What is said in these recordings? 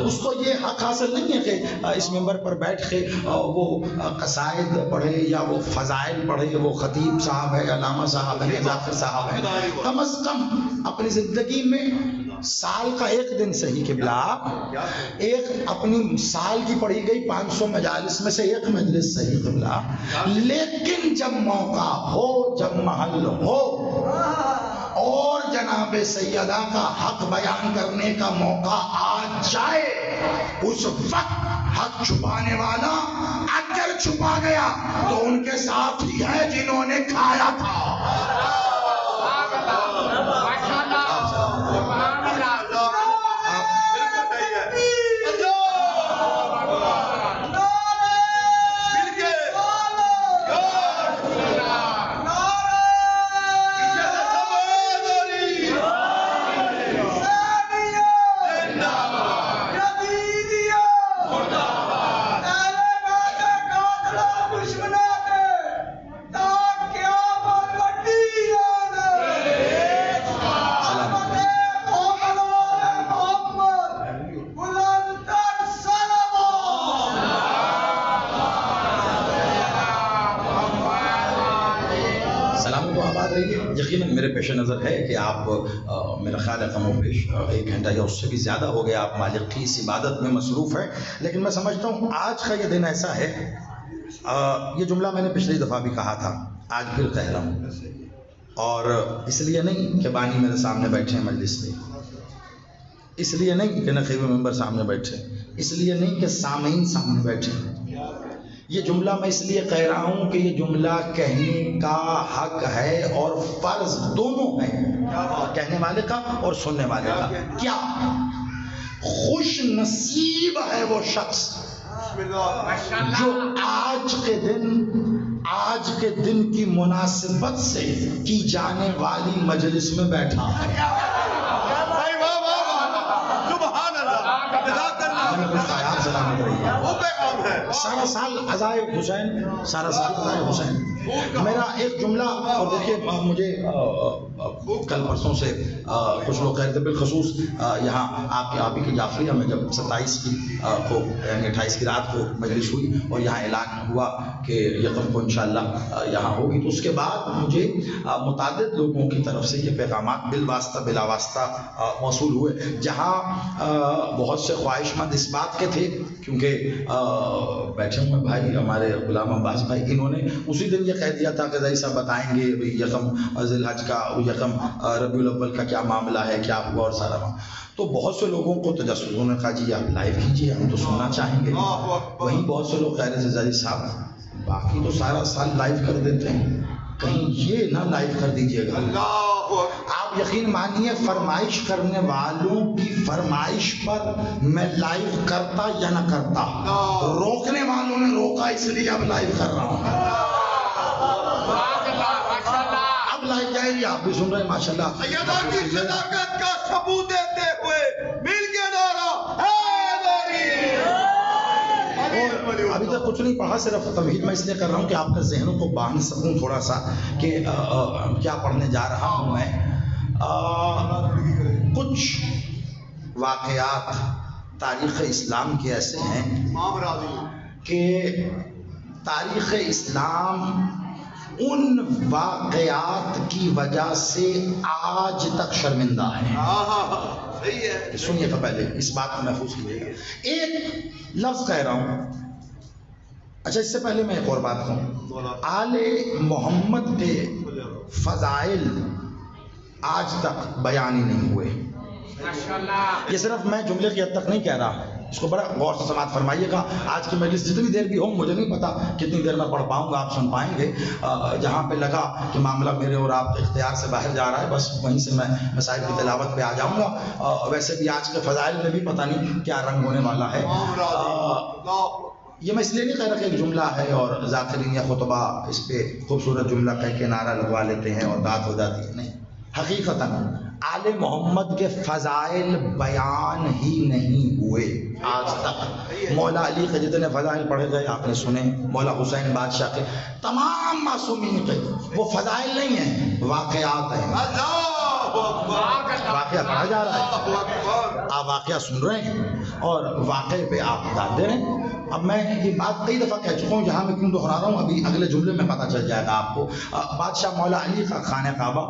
اس کو یہ حق حاصل نہیں ہے کہ اس ممبر پر بیٹھ کے وہ قصائد پڑھے یا وہ فضائل پڑھے. وہ خطیب صاحب ہے, علامہ صاحب ہے, ظافر صاحب ہے, کم از کم اپنی زندگی میں سال کا ایک دن صحیح قبلہ, ایک اپنی سال کی پڑھی گئی 500 مجالس میں سے ایک مجلس صحیح قبلہ, لیکن جب موقع ہو, جب محل ہو اور جناب سیدہ کا حق بیان کرنے کا موقع آ جائے, اس وقت حق چھپانے والا اگر چھپا گیا تو ان کے ساتھ ہی ہے جنہوں نے کھایا تھا. یقیناً میرے پیش نظر ہے کہ آپ میرا خیال ہے کم و بیش 1 گھنٹہ یا اس سے بھی زیادہ ہو گیا آپ مالک کی اس عبادت میں مصروف ہیں, لیکن میں سمجھتا ہوں آج کا یہ دن ایسا ہے, یہ جملہ میں نے پچھلی دفعہ بھی کہا تھا, آج پھر کہہ رہا ہوں, اور اس لیے نہیں کہ بانی میرے سامنے بیٹھے ہیں مجلس میں, اس لیے نہیں کہ نقیب ممبر سامنے بیٹھے, اس لیے نہیں کہ سامعین سامنے بیٹھے. یہ جملہ میں اس لیے کہہ رہا ہوں کہ یہ جملہ کہنے کا حق ہے اور فرض دونوں ہے, کہنے والے کا اور سننے والے کا. کیا خوش نصیب ہے وہ شخص جو آج کے دن کی مناسبت سے کی جانے والی مجلس میں بیٹھا ہے. سارا سال عزائے حسین میرا ایک جملہ, اور دیکھیے مجھے کل پرسوں سے کچھ لوگ کہتے بالخصوص یہاں آپ ہی کی جعفریہ میں جب 27 کو یعنی 28 کی رات کو مجلس ہوئی اور یہاں اعلان ہوا کہ یکم کو انشاءاللہ یہاں ہوگی, تو اس کے بعد مجھے متعدد لوگوں کی طرف سے یہ پیغامات بالواسطہ بلا واسطہ موصول ہوئے, جہاں بہت سے خواہش مند اس بات کے تھے, کیونکہ بیٹھے ہوئے بھائی ہمارے غلام عباس بھائی, انہوں نے اسی دن یہ کہہ دیا تھا کہ ذرا صاحب بتائیں گے یکم ذی الحج کا, یکم ربیع الاول کا کیا معاملہ ہے, کیا ہوا اور سارا. تو بہت سے لوگوں کو تجسس نے کہا جی آپ لائیو کیجیے, ہم تو سننا چاہیں گے. وہیں بہت سے لوگ کہہ رہے تھے ذرا صاحب باقی تو سارا سال لائیو کر دیتے ہیں, کہیں یہ نہ لائیو کر دیجیے گا. آپ یقین مانیے فرمائش کرنے والوں کی فرمائش پر میں لائیو کرتا یا نہ کرتا, روکنے والوں نے روکا اس لیے اب لائیو کر رہا ہوں. اب لائیو جائے, آپ بھی سن رہے ہیں ماشاءاللہ. سیدہ کی صداقت کا ثبوت دیتے ہوئے مل کے نعرہ ابھی تک کچھ نہیں پڑھا, صرف تمہید میں اس لیے کر رہا ہوں کہ آپ کے ذہنوں کو باندھ سکوں تھوڑا سا کہ کیا پڑھنے جا رہا ہوں میں. کچھ واقعات تاریخ اسلام کے ایسے ہیں کہ تاریخ اسلام ان واقعات کی وجہ سے آج تک شرمندہ ہے. سنیے تو پہلے اس بات کو محفوظ کیجیے. ایک لفظ کہہ رہا ہوں, اچھا اس سے پہلے میں ایک اور بات کہوں, آل محمد کے فضائل آج تک بیان ہی نہیں ہوئے. یہ صرف میں جملے کی حد تک نہیں کہہ رہا, اس کو بڑا غور سے سماعت فرمائیے گا. آج کی مجلس جتنی دیر بھی ہو, مجھے نہیں پتا کتنی دیر میں پڑھ پاؤں گا, آپ سن پائیں گے. جہاں پہ لگا کہ معاملہ میرے اور آپ کے اختیار سے باہر جا رہا ہے, بس وہیں سے میں مسائل کی تلاوت پہ آ جاؤں گا. ویسے بھی آج کے فضائل میں بھی پتہ نہیں کیا رنگ ہونے والا ہے. یہ میں اس لیے نہیں کہہ رہا کہ ایک جملہ ہے اور ذاکرین یا خطبہ اس پہ خوبصورت جملہ کہہ کے نعرہ لگوا لیتے ہیں اور بات ہو جاتی ہے. نہیں, حقیقتاً آل محمد کے فضائل بیان ہی نہیں ہوئے آج تک. مولا علی کے جتنے فضائل پڑھے گئے آپ نے سنے, مولا حسین بادشاہ کے, تمام معصومین کے وہ فضائل نہیں ہیں, واقعات ہیں. واقعہ پڑھا جا رہا ہے, آپ واقعہ سن رہے ہیں. اور واقعے پہ آپ بتا دے رہے ہیں. اب میں یہ بات کئی دفعہ کہہ چکا ہوں، یہاں میں کیوں دہرا رہا ہوں، ابھی اگلے جملے میں پتہ چل جائے گا آپ کو. بادشاہ مولا علی کا خانہ کعبہ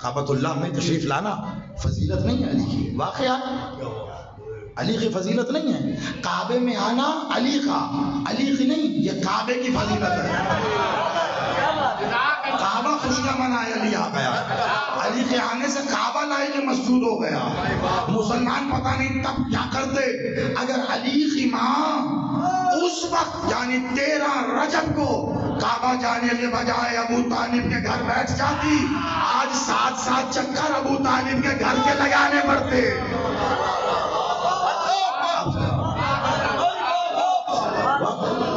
کعبۃ اللہ میں تشریف لانا فضیلت نہیں ہے علی کی. واقعات علی کی فضیلت نہیں ہے. کعبے میں آنا علی کی نہیں، یہ کعبے کی فضیلت ہے. کعبہ خوشیاں منائے علی آ گیا، علی کے آنے سے کعبہ لائے کے مسجود ہو گیا. مسلمان پتہ نہیں تب کیا کرتے اگر علی کی ماں اس وقت یعنی 13 رجب کو کعبہ جانے کے بجائے ابو طالب کے گھر بیٹھ جاتی. آج 7 چکر ابو طالب کے گھر کے لگانے پڑتے.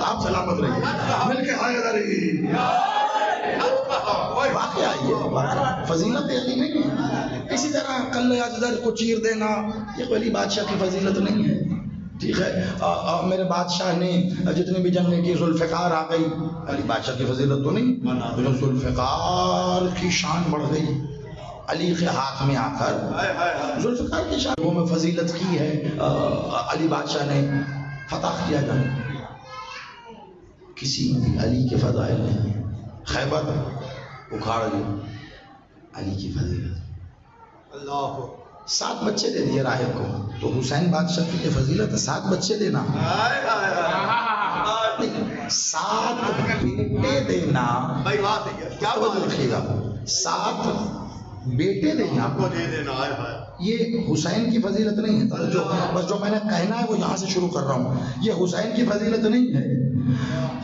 آپ سلامت رہیے، مل کے حیدری. واقعہ یہ فضیلت علی نہیں ہے. اسی طرح کل اجدر کو چیر دینا یہ کوئی علی بادشاہ کی فضیلت نہیں ہے. ٹھیک ہے، میرے بادشاہ نے جتنی بھی جنگیں کی ذوالفقار آ گئی، علی بادشاہ کی فضیلت تو نہیں. ذوالفقار کی شان بڑھ گئی علی کے ہاتھ میں آ کر. ذوالفقار کی شان وہ میں فضیلت کی ہے علی بادشاہ نے فتح کیا جنگ. کسی میں بھی علی کے فضائل نہیں ہے. خیبر اکھاڑ لی علی کی فضیلت. اللہ 7 بچے دے دیے راہب کو، تو حسین بادشاہ کی فضیلت ہے 7 بچے دینا. 7 بیٹے دینا، رکھیے گا 7 بیٹے دینا یہ حسین کی فضیلت نہیں ہے. بس جو میں نے کہنا ہے وہ یہاں سے شروع کر رہا ہوں. یہ حسین کی فضیلت نہیں ہے.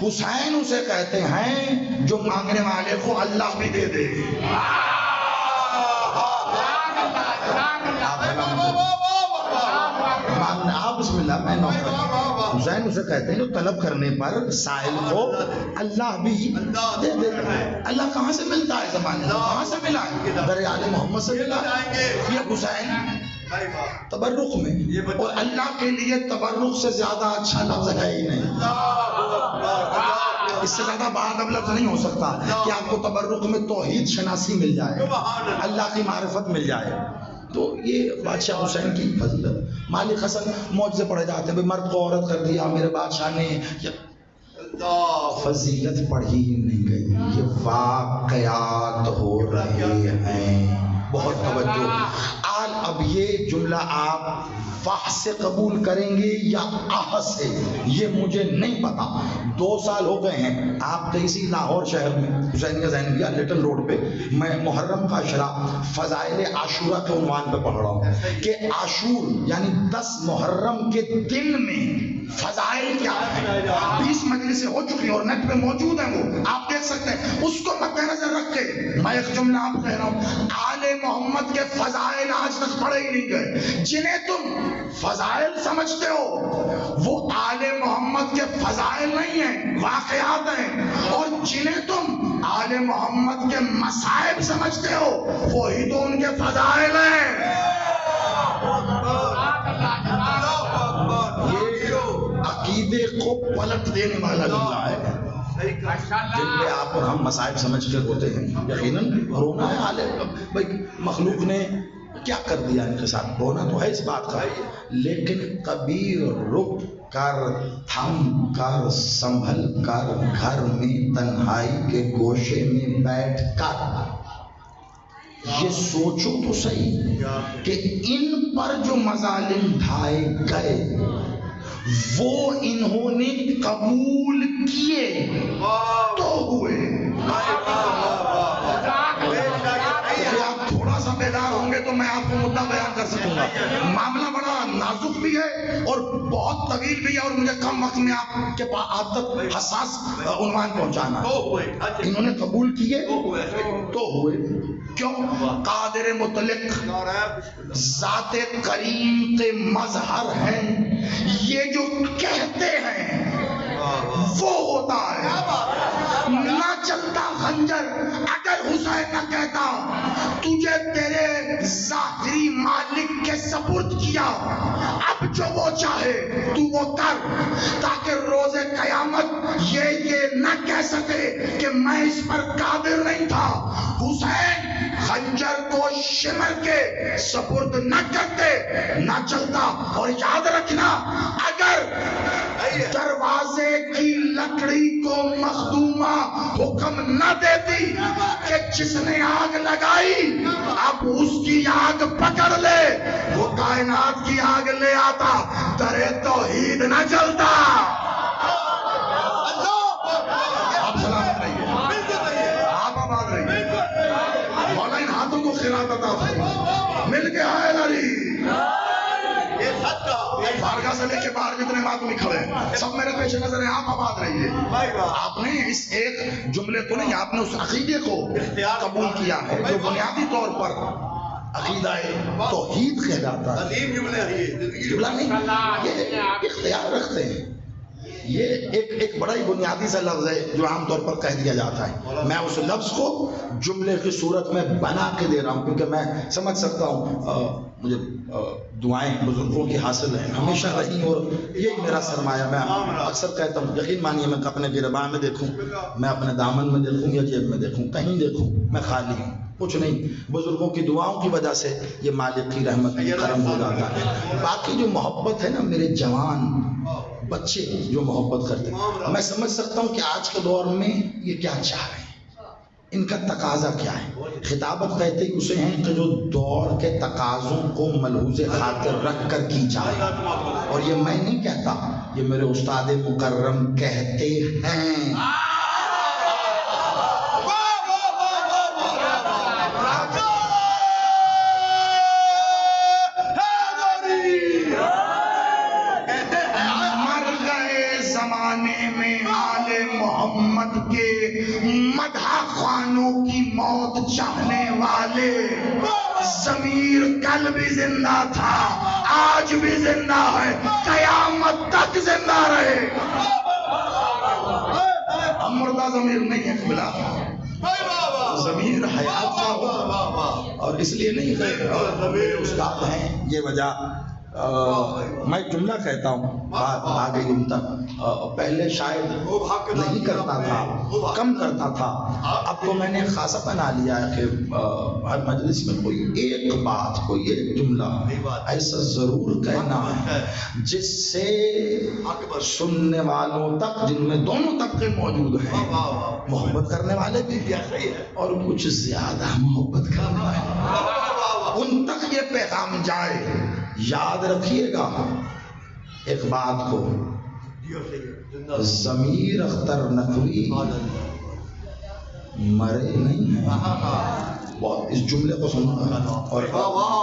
حسین اسے کہتے ہیں جو مانگنے والے کو اللہ بھی دے دے. آپ بسم اللہ میں حسین اسے کہتے ہیں جو طلب کرنے پر سائل کو اللہ بھی دے دے. اللہ کہاں سے ملتا ہے زمانے کہاں سے ملا ہے؟ در آل محمد سے ملا. یہ حسین تبرک میں، اور اللہ کے لیے تبرک سے زیادہ اچھا لفظ ہے ہی نہیں. اس سے زیادہ بعد اب لفظ نہیں ہو سکتا کہ آپ کو تبرک میں توحید شناسی مل جائے، اللہ کی معرفت مل جائے. تو یہ بادشاہ حسین کی فضیلت. مالک حسن معجزے پڑھے جاتے ہیں، مرد کو عورت کر دیا میرے بادشاہ نے. فضیلت پڑھی نہیں گئی، یہ واقعات ہو رہے ہیں. بہت توجہ. اب یہ جملہ آپ واہ سے قبول کریں گے یا آہ سے یہ مجھے نہیں پتا. 2 سال ہو گئے ہیں آپ کے اسی لاہور شہر میں حسینیہ زینبیہ لٹل روڈ پہ میں محرم کا اشرا فضائل عاشورہ کے عنوان پہ پڑھ رہا ہوں کہ عاشور یعنی 10 محرم کے دن میں فضائل کیا ہے. 20 مجلسیں ہو چکی ہیں اور نیٹ پہ موجود ہیں، وہ آپ دیکھ سکتے ہیں. اس کو مد نظر رکھ کے میں ایک جملہ آپ کہہ رہا ہوں. آل محمد کے فضائل آج تک پڑھے ہی نہیں گئے. جنہیں تم فضائل سمجھتے ہو وہ آل محمد کے فضائل نہیں ہیں، واقعات ہیں. اور جنہیں تم آل محمد کے مصائب سمجھتے ہو وہی تو ان کے فضائل ہیں. عقیدے کو پلٹ دینے والا جملہ ہے. جن پہ آپ اور ہم مصائب سمجھ کے ہوتے ہیں یقیناً رونا ہے. حال بھائی مخلوق نے کیا کر دیا ان کے ساتھ، رونا تو ہے اس بات کا. لیکن کبھی رک کر تھم کر سنبھل کر گھر میں تنہائی کے گوشے میں بیٹھ کر یہ سوچو تو صحیح کہ ان پر جو مظالم ڈھائے گئے وہ انہوں نے قبول کیے تو ہوئے. آپ تھوڑا سا بیدار ہوں گے تو میں آپ کو مدعا بیان کر سکوں گا. معاملہ بڑا نازک بھی ہے اور بہت طویل بھی ہے اور مجھے کم وقت میں آپ کے پاس آپ تک حساس عنوان پہنچانا ہے. انہوں نے قبول کیے تو ہوئے. کیوں؟ قادر مطلق ذات کریم کے مظہر ہیں. یہ جو کہتے ہیں وہ ہوتا ہے. نہ چلتا خنجر اگر حسین نہ کہتا تجھے تیرے ظاہری مالک کے سپرد کیا اب جو وہ چاہے تو وہ کر، تاکہ روز قیامت یہ نہ کہہ سکے کہ میں اس پر قادر نہیں تھا۔ حسین خنجر کو شمر کے سپرد نہ کرتے نہ چلتا۔ اور یاد رکھنا، اگر دروازے کی لکڑی کو مخدومہ حکم نہ دیتی کہ جس نے آگ لگائی اب اس کی آگ پکڑ لے، وہ کائنات کی آگ لے آتا، در توحید نہ جلتا۔ آپ سلامت رہیے، آپ آباد رہیے۔ مولا ان ہاتھوں کو خیرات عطا فرما۔ مل کے آئے علی، بارگاہ سے لے کے باہر جتنے ماتمی کھڑے سب میرے پیچھے نظر ہیں، آپ آباد رہیے۔ آپ نے اس ایک جملے کو نہیں، آپ نے اس عقیدے کو قبول کیا ہے جو بنیادی طور پر عقیدہ توحید کہلاتا ہے۔ جملہ نہیں، یہ اختیار رکھتے ہیں۔ یہ ایک بڑا ہی بنیادی سا لفظ ہے جو عام طور پر کہہ دیا جاتا ہے۔ میں اس لفظ کو جملے کی صورت میں بنا کے دے رہا ہوں کیونکہ میں سمجھ سکتا ہوں مجھے دعائیں بزرگوں کی حاصل ہیں ہمیشہ رہی، اور یہی میرا سرمایہ۔ میں اکثر کہتا ہوں، یقین مانیے میں اپنے گرباں میں دیکھوں، میں اپنے دامن میں دیکھوں یا جیب میں دیکھوں، کہیں دیکھوں میں خالی ہوں، کچھ نہیں۔ بزرگوں کی دعاؤں کی وجہ سے یہ مالک کی رحمت کرم ہو جاتا ہے۔ باقی جو محبت ہے نا، میرے جوان بچے جو محبت کرتے ہیں، میں سمجھ سکتا ہوں کہ آج کے دور میں یہ کیا چاہ رہے ہیں، ان کا تقاضا کیا ہے۔ خطابت کہتے ہی اسے ہیں کہ جو دور کے تقاضوں کو ملحوظ خاطر رکھ کر کی جائے، اور یہ میں نہیں کہتا، یہ میرے استاد مکرم کہتے ہیں۔ محمد کے مدح خوانوں کی موت چاہنے والے، ضمیر کل بھی زندہ تھا، آج بھی زندہ ہے، قیامت تک زندہ رہے۔ مردہ ضمیر نہیں ہے، بلا ضمیر حیات کا ہو، اور اس لیے نہیں کہ استاد ہیں یہ وجہ۔ میں ایک جملہ کہتا ہوں، آگے گمتا پہلے شاید نہیں کرتا تھا، کم کرتا تھا، اب تو میں نے خاصا بنا لیا ہے کہ ہر مجلس میں کوئی ایک بات، کوئی ایک جملہ ایسا ضرور کہنا ہے جس سے سننے والوں تک، جن میں دونوں طبقے موجود ہیں، محبت کرنے والے بھی اور کچھ زیادہ محبت کرنے والے، ان تک یہ پیغام جائے۔ یاد رکھیے گا ایک بات کو، ضمیر اختر نقوی مرے نہیں ہیں۔ بہت اس جملے کو سننا، اور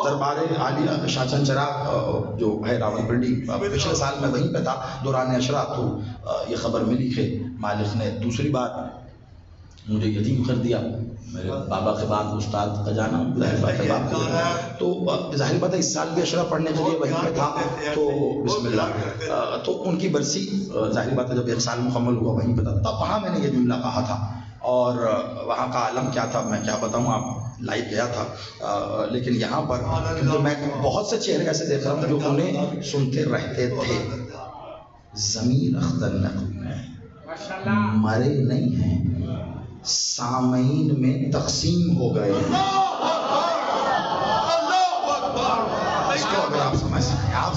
دربار عالیہ شاہ چند چراغ جو ہے راول پنڈی، پچھلے سال میں وہیں پہ تھا دوران عشرہ، تو یہ خبر ملی کہ مالک نے دوسری بار مجھے یتیم کر دیا۔ میرے بابا کے بعد استاد کا جانا تو ظاہر بات ہے اس سال بھی عشرہ پڑھنے کے لیے وہیں پہ تھا، تو بسم اللہ، تو ان کی برسی ظاہر بات ہے جب ایک سال مکمل ہوا وہیں پہ تھا، تب وہاں میں نے یہ جملہ کہا تھا، اور وہاں کا عالم کیا تھا میں کیا بتاؤں، آپ لائیو گیا تھا، لیکن یہاں پر کیونکہ میں بہت سے چہرے ایسے دیکھ رہا ہوں جو انہیں سنتے رہتے تھے۔ ضمیر اختر نقوی مرے نہیں ہیں، سامعین میں تقسیم ہو گئے ہیں۔ اس کو اگر آپ سمجھ سکیں، آپ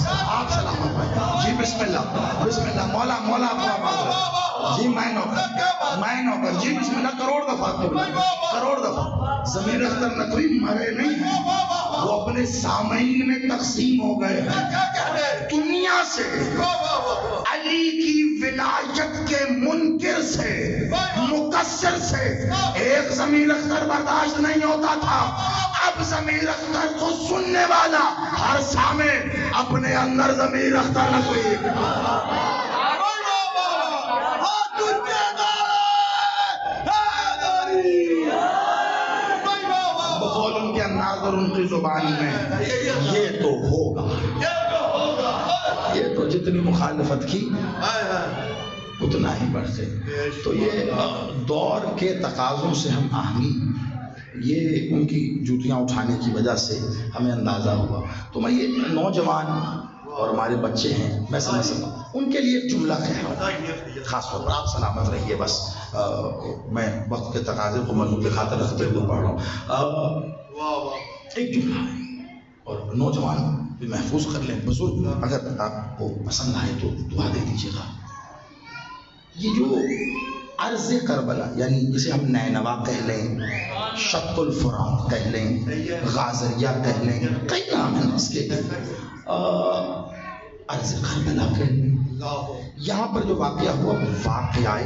سلامت ہیں جی۔ بسم اللہ، بسم اللہ، مولا آپ کو آباد رہے جی۔ میں نوکر جی، بسم اللہ، کروڑ دفعہ ضمیر اختر نقوی مرے نہیں ہیں، وہ اپنے سامعین میں تقسیم ہو گئے ہیں۔ دنیا سے علی کی ولایت کے منکر سے، مقصر سے ایک ضمیر اختر برداشت نہیں ہوتا تھا، اب ضمیر اختر کو سننے والا ہر سامع اپنے اندر ضمیر اختر نقوی۔ بقول ان کے انداز اور ان کی زبان میں یہ تو ہوگا، یہ تو جتنی مخالفت کی اتنا ہی بڑھتے۔ تو یہ دور کے تقاضوں سے ہم آہنگی، یہ ان کی جوتیاں اٹھانے کی وجہ سے ہمیں اندازہ ہوا۔ تو میں یہ نوجوان اور ہمارے بچے ہیں، میں سمجھ سکتا ہوں، ان کے لیے ایک جملہ کہہ رہا ہوں خاص طور پر. آپ سلامت رہیے، بس میں وقت کے تقاضے کو مدعو کی خاطر رکھتے ہوئے پڑھ رہا ہوں. ایک جملہ ہے اور نوجوان بھی محفوظ کر لیں، بزرگ اگر آپ کو پسند آئے تو دعا دے دیجیے گا. یہ جو عرض کربلا، یعنی جسے ہم نینوا کہہ لیں، شق الفرات کہہ لیں، غازریہ کہہ لیں، کئی نام ہیں اس کے، عرض کربلا کہہ لیں. یہاں پر جو واقعہ ہوا، واقعہ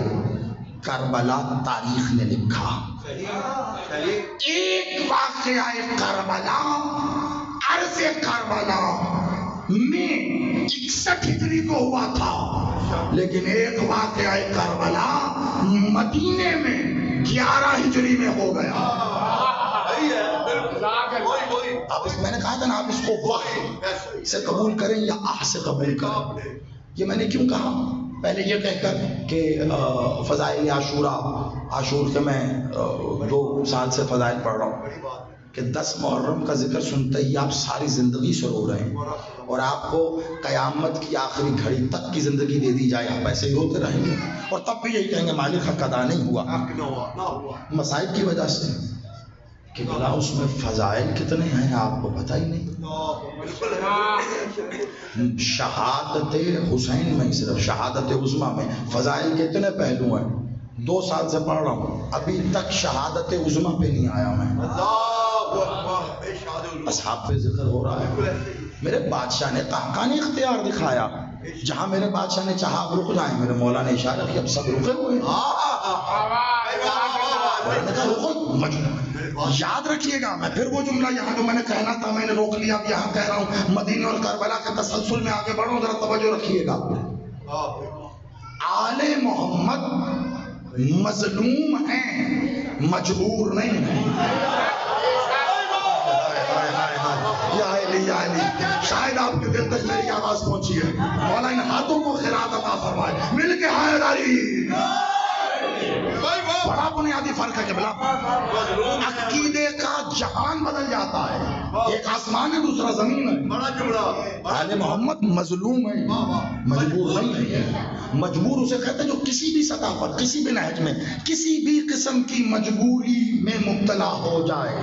کربلا تاریخ نے لکھا. ایک واقعہ کربلا، عرض کربلا میں 61 ہجری کو ہوا تھا، لیکن ایک واقعہ کربلا مدینے میں 11 ہجری میں ہو گیا. آپ میں نے کہا تھا نا، آپ اس کو وحی سے قبول کریں یا آہ سے قبول کریں. یہ میں نے کیوں کہا؟ پہلے یہ کہہ کر کہ فضائل عاشور کے میں 2 سال سے فضائل پڑھ رہا ہوں کہ 10 محرم کا ذکر سنتے ہی آپ ساری زندگی سے رو رہے ہیں، اور آپ کو قیامت کی آخری گھڑی تک کی زندگی دے دی جائے، آپ ایسے ہی روتے رہیں گے، اور تب بھی یہی کہیں گے مالک حق ادا نہیں ہوا. مصائب کی وجہ سے کہ بلا اس میں فضائل کتنے ہیں آپ کو پتہ ہی نہیں. شہادت حسین میں، صرف شہادت عظمیٰ میں فضائل کے اتنے پہلو ہیں. 2 سال سے پڑھ رہا ہوں، ابھی تک شہادت عظمیٰ پہ نہیں آیا میں. اصحاب پہ ذکر ہو رہا ہے. میرے بادشاہ نے قہقانی اختیار دکھایا، جہاں میرے بادشاہ نے چاہا اب رک جائیں، میرے مولا نے اشارہ کیا اب سب رکے ہوئے ہیں. یاد رکھیے گا، میں پھر وہ جملہ یہاں جو میں نے کہنا تھا میں نے روک لیا، اب یہاں کہہ رہا ہوں. مدینہ اور کربلا کے تسلسل میں آگے بڑھوں، ذرا توجہ رکھیے گا. آل محمد مظلوم ہیں، مجبور نہیں ہیں. یا علی شاید آپ کے دل تک میری آواز پہنچی ہے. مولا ان ہاتھوں کو خیرات عطا فرمائے، مل کے حیدری. بڑا بنیادی فرق ہے کہ بلا عقیدے کا جہان بدل جاتا ہے. ایک آسمان ہے، دوسرا زمین ہے. بڑا جملہ. آل محمد مظلوم ہے، مجبور نہیں ہے. مجبور اسے کہتے ہیں جو کسی بھی سطح پر، کسی بھی نہج میں، کسی بھی قسم کی مجبوری میں مبتلا ہو جائے.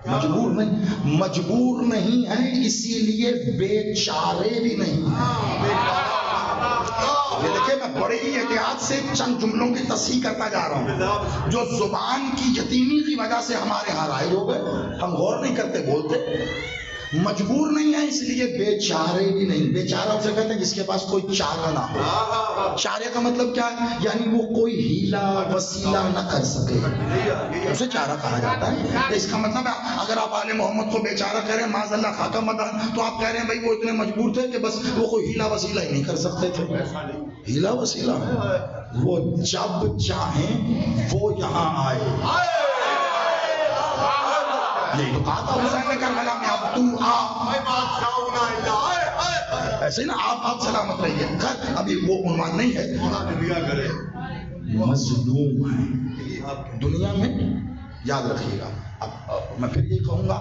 مجبور نہیں ہے، اسی لیے بے چارے بھی نہیں. یہ دیکھیں، میں بڑے ہی احتیاط سے چند جملوں کی تصحیح کرتا جا رہا ہوں جو زبان کی یتیمی کی وجہ سے ہمارے ہاں رائج ہو گئے. ہم غور نہیں کرتے، بولتے. مجبور نہیں ہے اس لیے بے چارے بھی نہیں. بے چارہ اسے کہتے ہیں جس کے پاس کوئی چارہ نہ ہو. چارے کا مطلب کیا ہے؟ یعنی وہ کوئی ہیلا وسیلہ نہ کر سکے، اسے چارہ کہا جاتا ہے. اس کا مطلب ہے اگر آپ آل محمد کو بے چارہ کہہ رہے ہیں، معاذ اللہ خاکہ مدن، تو آپ کہہ رہے ہیں بھائی وہ اتنے مجبور تھے کہ بس وہ کوئی ہیلا وسیلہ ہی نہیں کر سکتے تھے. ہیلا وسیلہ وہ جب چاہیں وہ یہاں آئے. یہی تو کہا تھا حسین نے کربلا میں، اب تو ایسے نا آپ سلامت رہیے. ابھی وہ عنوان نہیں ہے. مظلوم ہے دنیا میں، یاد رکھیے گا. اب میں پھر یہی کہوں گا،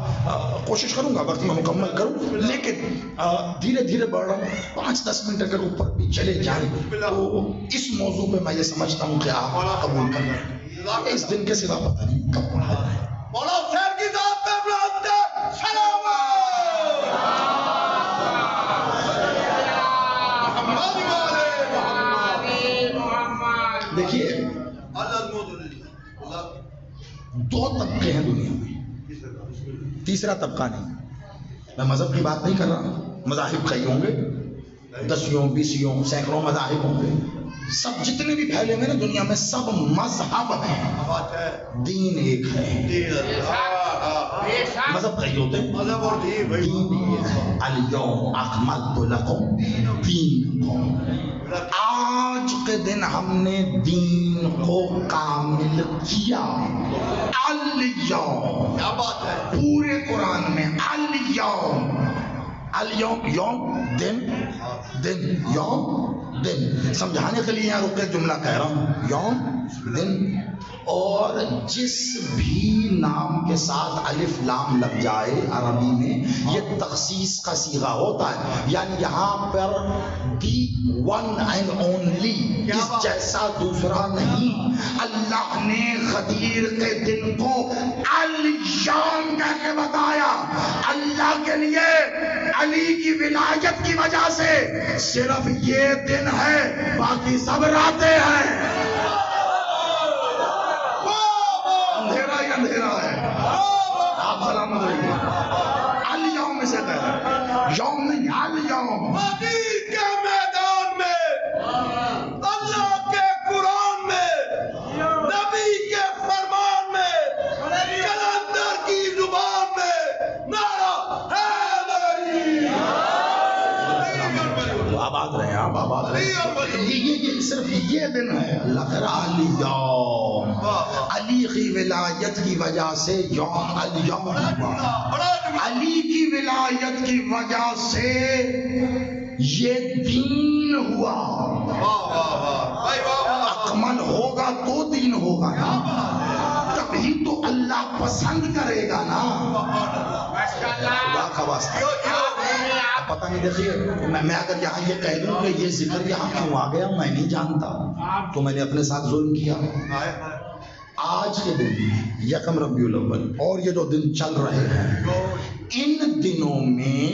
کوشش کروں گا وقت میں مکمل کروں، لیکن دھیرے دھیرے بڑھ رہا ہوں. 5-10 منٹ اگر اوپر بھی چلے جائیں تو اس موضوع پہ میں یہ سمجھتا ہوں کہ آپ قبول کر لیں. اس دن کے سوا پتہ نہیں کب پڑھا جائے. مولا حسین کی ذات پہ دیکھیے، 2 طبقے ہیں دنیا میں، تیسرا طبقہ نہیں. میں مذہب کی بات نہیں کر رہا. مذاہب کئی ہوں گے، 10 20 سینکڑوں مذاہب ہوں گے. سب جتنے بھی پھیلے ہوئے نا دنیا میں، سب مذہب ہیں، دین ایک ہے. مذہب کئی ہوتے ہیں، دین ایک ہے. الیوم اکملت لکم دینکم. آج کے دن ہم نے دین کو کامل کیا. الیوم، پورے قرآن میں الیوم. الیوم یوم، دن یوم دن. سمجھانے کے لیے یہاں رک کے جملہ کہہ رہا ہوں. یوم دن اور جس بھی نام کے ساتھ الف لام لگ جائے عربی میں یہ تخصیص کا صیغہ ہوتا ہے، یعنی یہاں پر دی ون اینڈ اونلی، اس جیسا دوسرا نہیں۔ اللہ نے غدیر کے دن کو الیوم کہہ کے بتایا، اللہ کے لیے علی کی ولایت کی وجہ سے صرف یہ دن ہے، باقی سب راتیں ہیں۔ اندھیرا ہی اندھیرا ہے، آپ سلامت رہیے۔ الیوم سے کہہ رہے، یوم نہیں، الیوم۔ غدیر کے میدان میں، اللہ کے قرآن میں، نبی کے فرمان میں، کلندر کی زبان میں نعرہ حیدری۔ آباد رہے ہیں آپ، آباد رہے ہیں۔ یہ صرف یہ دن ہے، اللہ کہہ رہا الیوم، علی کی ولایت کی وجہ سے یوم الیوم ہوا، علی کی ولایت کی وجہ سے یہ دین ہوا۔ اکمل ہوگا تو دین ہوگا نا، تبھی تو اللہ پسند کرے گا نا۔ خدا کا واسطہ پتہ نہیں، دیکھیے میں اگر یہاں یہ کہہ دوں کہ یہ ذکر یہاں کیوں آ گیا میں نہیں جانتا، تو میں نے اپنے ساتھ ظلم کیا۔ آج کے دن یکم ربیع الاول اور یہ جو دن چل رہے ہیں، ان دنوں میں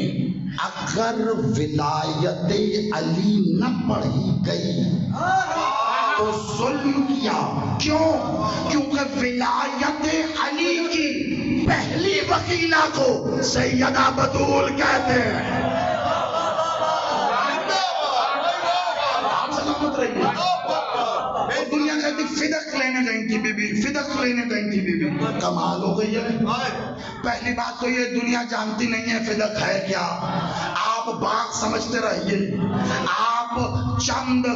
اگر ولایت علی نہ پڑھی گئی تو ظلم کیا۔ کیوں؟ کیونکہ ولایت علی کی پہلی وکیلہ کو سیدہ بطول کہتے ہیں۔ آپ سلامت رہیے۔ اور دنیا کہتی فدق لینے گئی تھی بی بی، فدق لینے گئی تھی بی بی۔ کمال ہو گئی ہے۔ پہلی بات تو یہ دنیا جانتی نہیں ہے فدق ہے کیا۔ آپ باغ سمجھتے رہیے، آپ چند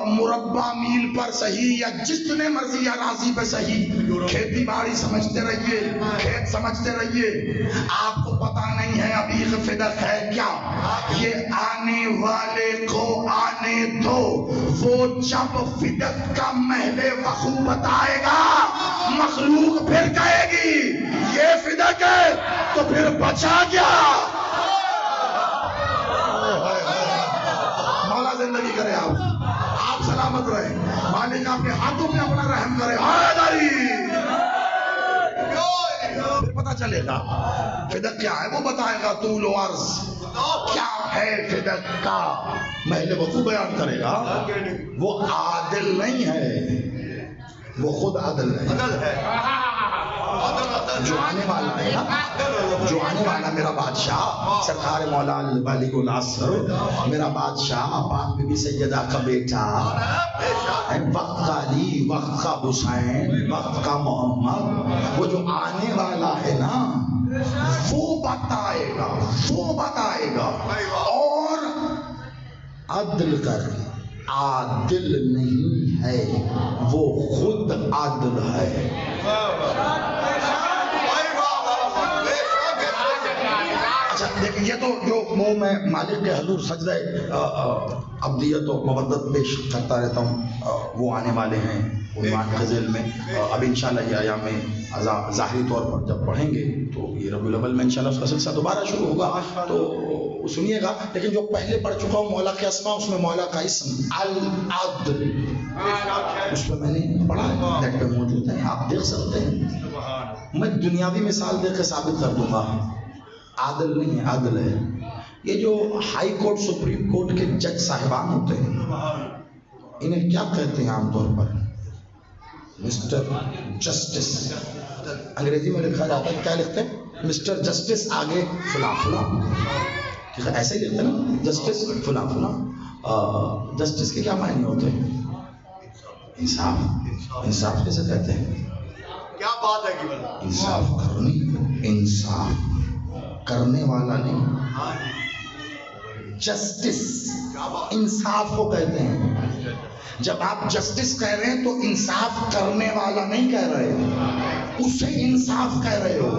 مربع میل پر صحیح یا جتنے مرضی اراضی پہ صحیح کھیتی باڑی سمجھتے رہیے، کھیت سمجھتے رہیے، آپ کو پتہ نہیں ہے ابھی فدق ہے کیا۔ یہ آنے والے کو آنے دو، وہ جب فدق کا محل وقوع بتائے گا مخلوق پھر کہے گی یہ فدق ہے، تو پھر بچا کیا۔ مولا زندگی کرے، آپ سلامت رہے، مالک آپ کے ہاتھوں پہ اپنا رحم کرے۔ پھر پتہ چلے گا فدق کیا ہے، وہ بتائے گا طول و عرض کیا ہے فدق کا محل وقوع بیان کرے گا۔ وہ عادل نہیں ہے، وہ خود عادل ہے۔ جو آنے والا ہے نا، جو آنے والا میرا بادشاہ سرکار مولا بالغ العصر، میرا بادشاہ پاک بی بی سیدہ کا بیٹا، وقت کا علی، وقت کا حسین، وقت کا محمد، وہ جو آنے والا ہے نا وہ بتائے گا، وہ بتائے گا۔ اور عدل کر، عادل نہیں ہے، وہ خود عادل ہے۔ لیکن یہ تو جو وہ میں مالک کے حضور سجدہ عبدیت و مودت پیش کرتا رہتا ہوں، وہ آنے والے ہیں عنوان کے ذیل میں۔ اب انشاءاللہ یہ ایام میں ظاہری طور پر جب پڑھیں گے تو یہ ربیع الاول میں انشاءاللہ اس کا سلسلہ دوبارہ شروع ہوگا، تو سنیے گا۔ لیکن جو پہلے پڑھ چکا ہوں مولا کے اسماء، اس میں مولا کا اسم العدل، اس پہ میں نے پڑھا ہے، نیٹ پہ موجود ہے، آپ دیکھ سکتے ہیں۔ میں دنیاوی مثال دے کے ثابت کر دوں گا، عادل نہیں ہے، عادل ہے۔ یہ جو ہائی کورٹ سپریم کورٹ کے جج صاحبان ہوتے ہیں، انہیں کیا کہتے ہیں عام طور پر؟ Mister justice. انگریزی میں لکھا جاتا ہے، کیا لکھتے ہیں؟ مسٹر جسٹس، آگے فلاں فلاں، ایسے ہی لکھتے ہیں نا، جسٹس فلاں فلاں۔ جسٹس کے کیا معنی ہوتے ہیں؟ انصاف۔ انصاف کیسے کہتے ہیں؟ کیا بات ہے کہ انصاف کرنی، انصاف کرنے والا نہیں، جسٹس انصاف کو کہتے ہیں۔ جب آپ جسٹس کہہ رہے ہیں تو انصاف کرنے والا نہیں کہہ رہے، اسے انصاف کہہ رہے ہو۔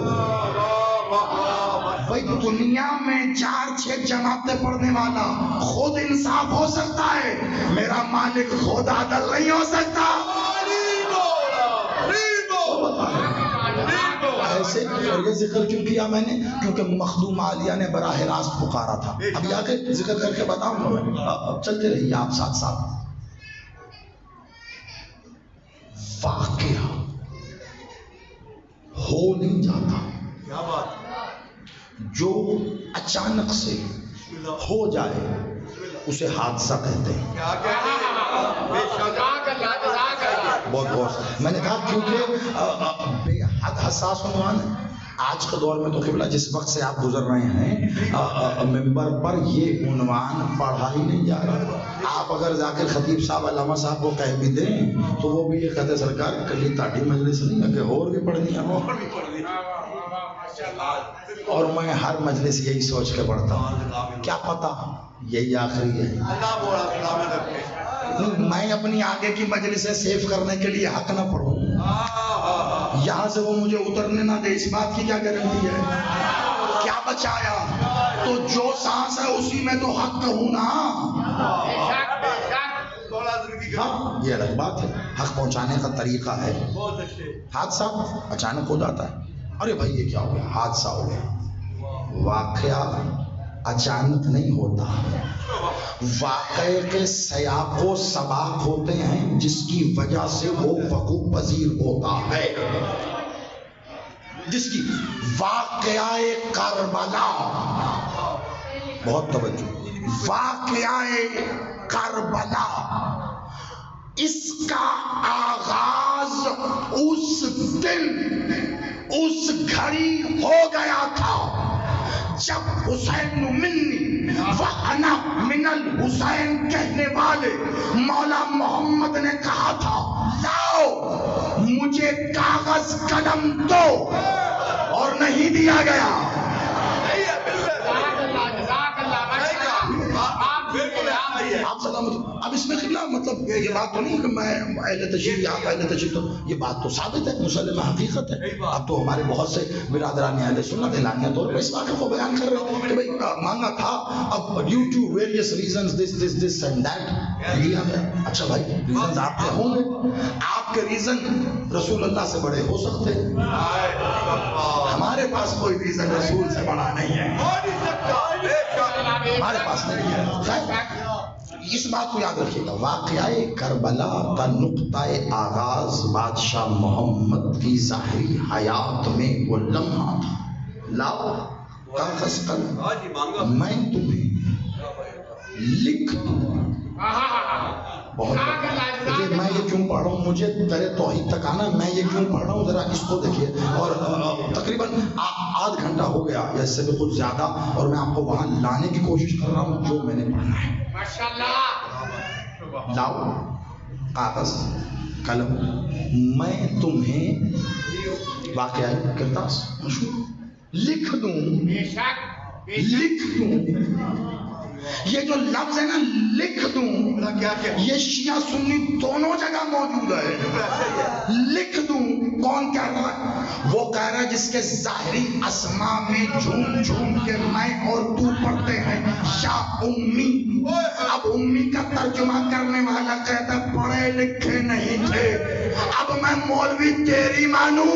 بھائی دنیا میں 4-6 جماعتیں پڑھنے والا خود انصاف ہو سکتا ہے، میرا مالک خود عادل نہیں ہو سکتا۔ بتا رہے ہیں ایسے. اور یہ ذکر کیوں کیا میں نے؟ کیونکہ مخدوم عالیہ نے براہ راست پکارا تھا. اب آ کے ذکر کر کے بتاؤں گا میں. چلتے رہیے آپ ساتھ ساتھ. واقعہ ہو نہیں جاتا. کیا بات. جو اچانک سے ہو جائے اسے حادثہ کہتے ہیں. کیا کہتے ہیں؟ بہت بہت میں نے کہا کیونکہ بے حد حساس عنوان ہے. آج کے دور میں تو قبلہ جس وقت سے آپ گزر رہے ہیں ممبر پر یہ عنوان پڑھا ہی نہیں جا رہا. آپ اگر ذاکر خطیب صاحب علامہ صاحب کو کہہ بھی دیں تو وہ بھی یہ کہتے سرکار کلی تاٹی مجلس نہیں ہے کہ اور بھی پڑھنی ہے. اور میں ہر مجلس یہی سوچ کے پڑھتا ہوں کیا پتا یہی آخری ہے. میں اپنی آگے کی مجلسیں سیف کرنے کے لیے حق نہ پڑھوں, یہاں سے وہ مجھے اترنے نہ دے, اس بات کی کیا گارنٹی ہے؟ کیا بچایا تو جو سانس ہے اسی میں تو حق ہوں نا. ہاں یہ الگ بات ہے, حق پہنچانے کا طریقہ ہے. حادثہ اچانک ہو جاتا ہے. ارے بھائی یہ کیا ہو گیا, حادثہ ہو گیا. واقعہ اچانک نہیں ہوتا, واقعے کے سیاق و سباق ہوتے ہیں جس کی وجہ سے وہ وقوع پذیر ہوتا ہے. جس کی واقعہ کربلا, بہت توجہ, واقعہ کربلا اس کا آغاز اس دن اس گھڑی ہو گیا تھا جب حسین منی وانا من الحسین کہنے والے مولا محمد نے کہا تھا لاؤ مجھے کاغذ قلم دو, اور نہیں دیا گیا. آپ سلامت. اب اس میں خلاف مطلب یہ بات تو نہیں کہ میں اہل تشریح آپ اہل تشریح, تو یہ بات تو ثابت ہے, مسلمہ حقیقت ہے. اب تو ہمارے بہت سے برادران اہل سنت اعلانیہ طور پر اس واقعے کو بیان کر رہے ہیں کہ بھئی مانگا تھا, اب due to various reasons this and that لیا گیا. اچھا بھائی ریزنز آپ کے ہوں گے, آپ کے ریزن رسول اللہ سے بڑے ہو سکتے ہیں, ہمارے پاس کوئی ریزن رسول سے بڑا نہیں ہے, ہمارے پاس نہیں ہے. اس بات کو یاد رکھیے گا, واقعہ کربلا کا نقطہ آغاز بادشاہ محمد کی ظاہری حیات میں وہ لمحہ تھا. لاؤ کاغذ قلم میں تمہیں لکھ دوں. بہت میں یہ کیوں پڑھ رہا ہوں, مجھے تیرے توحید تک آنا, میں یہ کیوں پڑھ رہا ہوں ذرا اس کو دیکھیے. اور تقریباً آدھ گھنٹہ ہو گیا یا اس سے بھی کچھ زیادہ, اور میں آپ کو وہاں لانے کی کوشش کر رہا ہوں جو میں نے پڑھنا ہے. لاؤ کاغذ قلم میں تمہیں واقعہ کرتاس لکھ دوں. لکھ دوں, یہ جو لفظ ہے نا لکھ دوں, یہ شیعہ سنی دونوں جگہ موجود ہے. لکھ دوں کون کہہ رہا ہے؟ وہ کہہ رہا ہے جس کے ظاہری اسماء میں جھوم جھوم کے میں اور تو پڑھتے ہیں یا امی. اب امی کا ترجمہ کرنے والا کہتا پڑھے لکھے نہیں تھے. اب میں مولوی تیری مانوں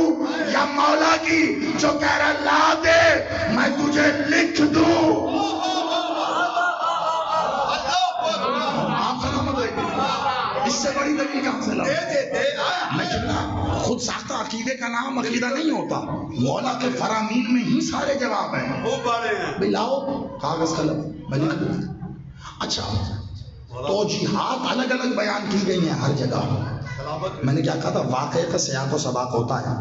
یا مولا کی جو کہہ رہا لا دے میں تجھے لکھ دوں. اس سے بڑی دلیل کہاں سے لاؤں؟ میں کہنا خود ساختہ عقیدے کا نام عقیدہ نہیں ہوتا, مولا کے فرامین میں ہی سارے جواب ہیں. بھئی لاؤ کاغذ قلم میں لکھ دوں. اچھا توجیحات الگ الگ بیان کی گئی ہیں ہر جگہ. میں نے کیا کہا تھا, واقعے کا سیاق و سباق ہوتا ہے.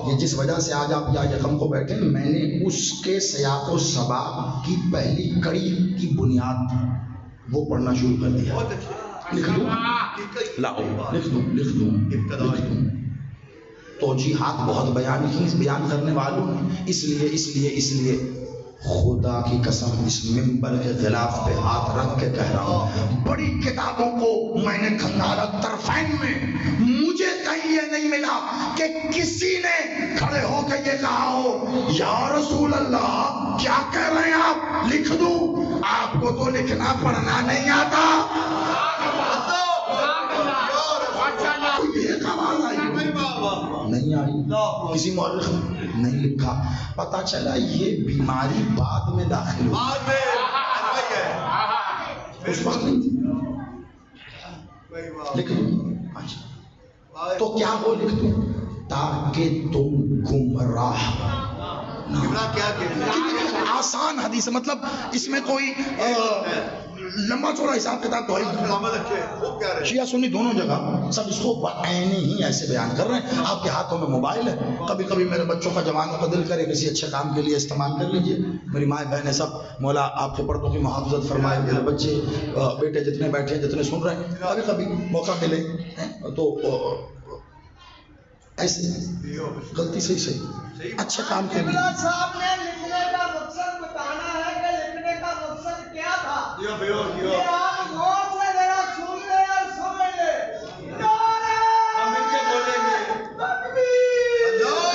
یہ جس وجہ سے آج آپ یا یکم کو بیٹھے, میں نے اس کے سیاق و سباق کی پہلی کڑی کی بنیاد وہ پڑھنا شروع کر دیا. لکھ دوں, لاؤ لکھ دوں, لکھ دوں, لکھ دوں. توجیحات بہت بیان کرنے والوں ہیں. اس لیے خدا کی قسم اس منبر کے غلاف پہ ہاتھ رکھ کے کہہ رہا ہوں, بڑی کتابوں کو میں نے کھنگالا طرفین میں, مجھے کہیں یہ نہیں ملا کہ کسی نے کھڑے ہو کے یہ کہا ہو یا رسول اللہ کیا کہہ رہے ہیں آپ, لکھ دوں. آپ کو تو لکھنا پڑھنا نہیں آتا. ایک آواز آئی نہیں آئی، کسی مورخ نہیں لکھا، پتہ چلا یہ بیماری بعد میں داخل ہوئی، اس وقت نہیں تھی۔ لکھ دوں تو کیا وہ لکھ دوں تاکہ تم گمراہ، آسان حدیث، مطلب اس میں کوئی لمبا چوڑا حساب کتاب تو ہے، شیعہ سنی دونوں جگہ سب اس کو عینی ہی ایسے بیان کر رہے ہیں۔ آپ کے ہاتھوں میں موبائل ہے، کبھی کبھی میرے بچوں کا جوانوں کا دل کرے کسی اچھے کام کے لیے استعمال کر لیجئے، میری مائیں بہنیں سب، مولا آپ کے پردوں کی محافظت فرمائے، میرے بچے بیٹے جتنے بیٹھے ہیں جتنے سن رہے ہیں، کبھی کبھی موقع ملے تو ایسے غلطی سے ہی صحیح اچھے کام کے لیے۔ صاحب نے لکھنے کا مقصد بتانا ہے کہ لکھنے کا مقصد کیا تھا، یہ آپ غور سے ذرا سن لیں اور سمجھ لیں۔ نعرہ تکبیر، نعرہ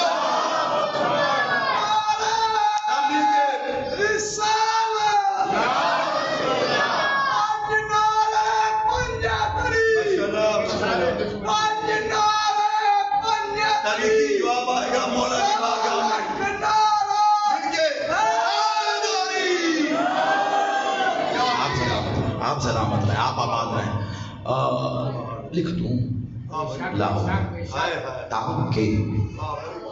رسالت، آج نعرہ پنجابی، آج نعرہ پنجابی، جواب آئے گا مولا کی بارگاہ میں۔ آپ سلامت رہیں، آپ آباد رہیں۔ لکھ دوں لاہو تاکہ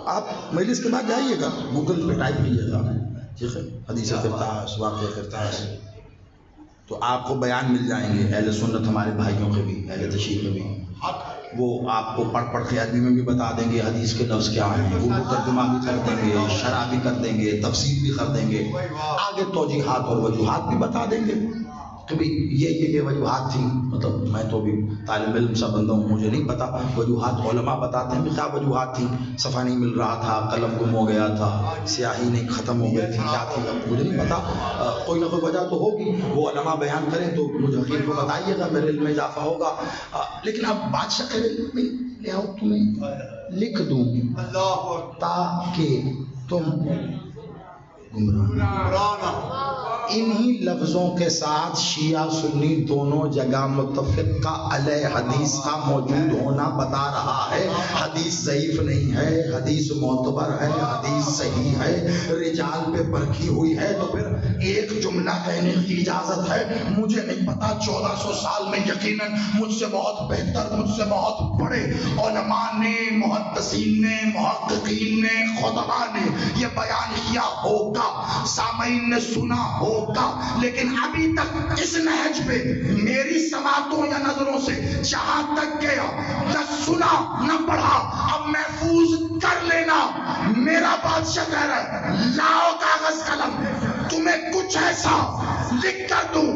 آپ مجلس کے بعد جائیے گا گوگل پہ ٹائپ کیجیے گا، ٹھیک ہے، حدیث قرطاس، واقعہ قرطاس، تو آپ کو بیان مل جائیں گے اہل سنت ہمارے بھائیوں کے بھی، اہل تشیع کے بھی، وہ آپ کو پڑھ کے عربی میں بھی بتا دیں گے حدیث کے لفظ کیا ہیں، اردو ترجمہ بھی کر دیں گے، شرح بھی کر دیں گے، تفسیر بھی کر دیں گے، آگے توجیحات اور وجوہات بھی بتا دیں گے کہ بھی یہ وجوہات تھیں، مطلب میں تو بھی طالب علم سا بندہ ہوں، مجھے نہیں پتا، وجوہات علماء بتاتے ہیں کہ کیا وجوہات تھیں، صفحہ نہیں مل رہا تھا، قلم گم ہو گیا تھا، سیاہی نہیں ختم ہو گئی تھی، کیا تھی مجھے نہیں پتا، کوئی نہ کوئی وجہ تو ہوگی، وہ علماء بیان کریں تو مجھے حقیق کو بتائیے گا، میرے علم میں اضافہ ہوگا۔ لیکن اب بادشاہ کے علم میں لے آؤ تمہیں لکھ دوں تاکہ تم گمراہ۔ انہی لفظوں کے ساتھ شیعہ سنی دونوں جگہ متفقہ علیہ حدیث کا موجود ہونا بتا رہا ہے، حدیث ضعیف نہیں ہے، حدیث معتبر ہے، حدیث صحیح ہے، رجال پہ پرکھی ہوئی ہے، تو پھر ایک جملہ کہنے کی اجازت ہے۔ مجھے نہیں پتا 1400 سال میں یقیناً مجھ سے بہت بہتر، مجھ سے بہت بڑے علماء نے، محدثین نے، محققین نے، خطباء نے یہ بیان کیا ہوگا، سامعین نے سنا ہوگا، لیکن ابھی تک اس نہج پہ میری سماعتوں یا نظروں سے جہاں تک گیا نہ سنا نہ پڑھا، اب محفوظ کر لینا۔ میرا بادشاہ کہہ رہا ہے لاؤ کاغذ قلم، تمہیں کچھ ایسا لکھ کر دوں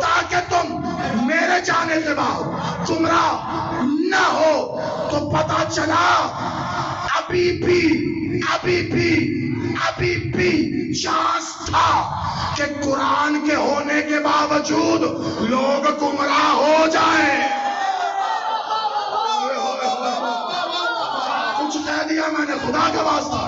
تاکہ تم میرے جانے کے بعد گمراہ نہ ہو۔ تو پتا چلا ابھی بھی چانس تھا کہ قرآن کے ہونے کے باوجود لوگ گمراہ ہو جائیں۔ کچھ کہہ دیا میں نے، خدا کا واسطہ۔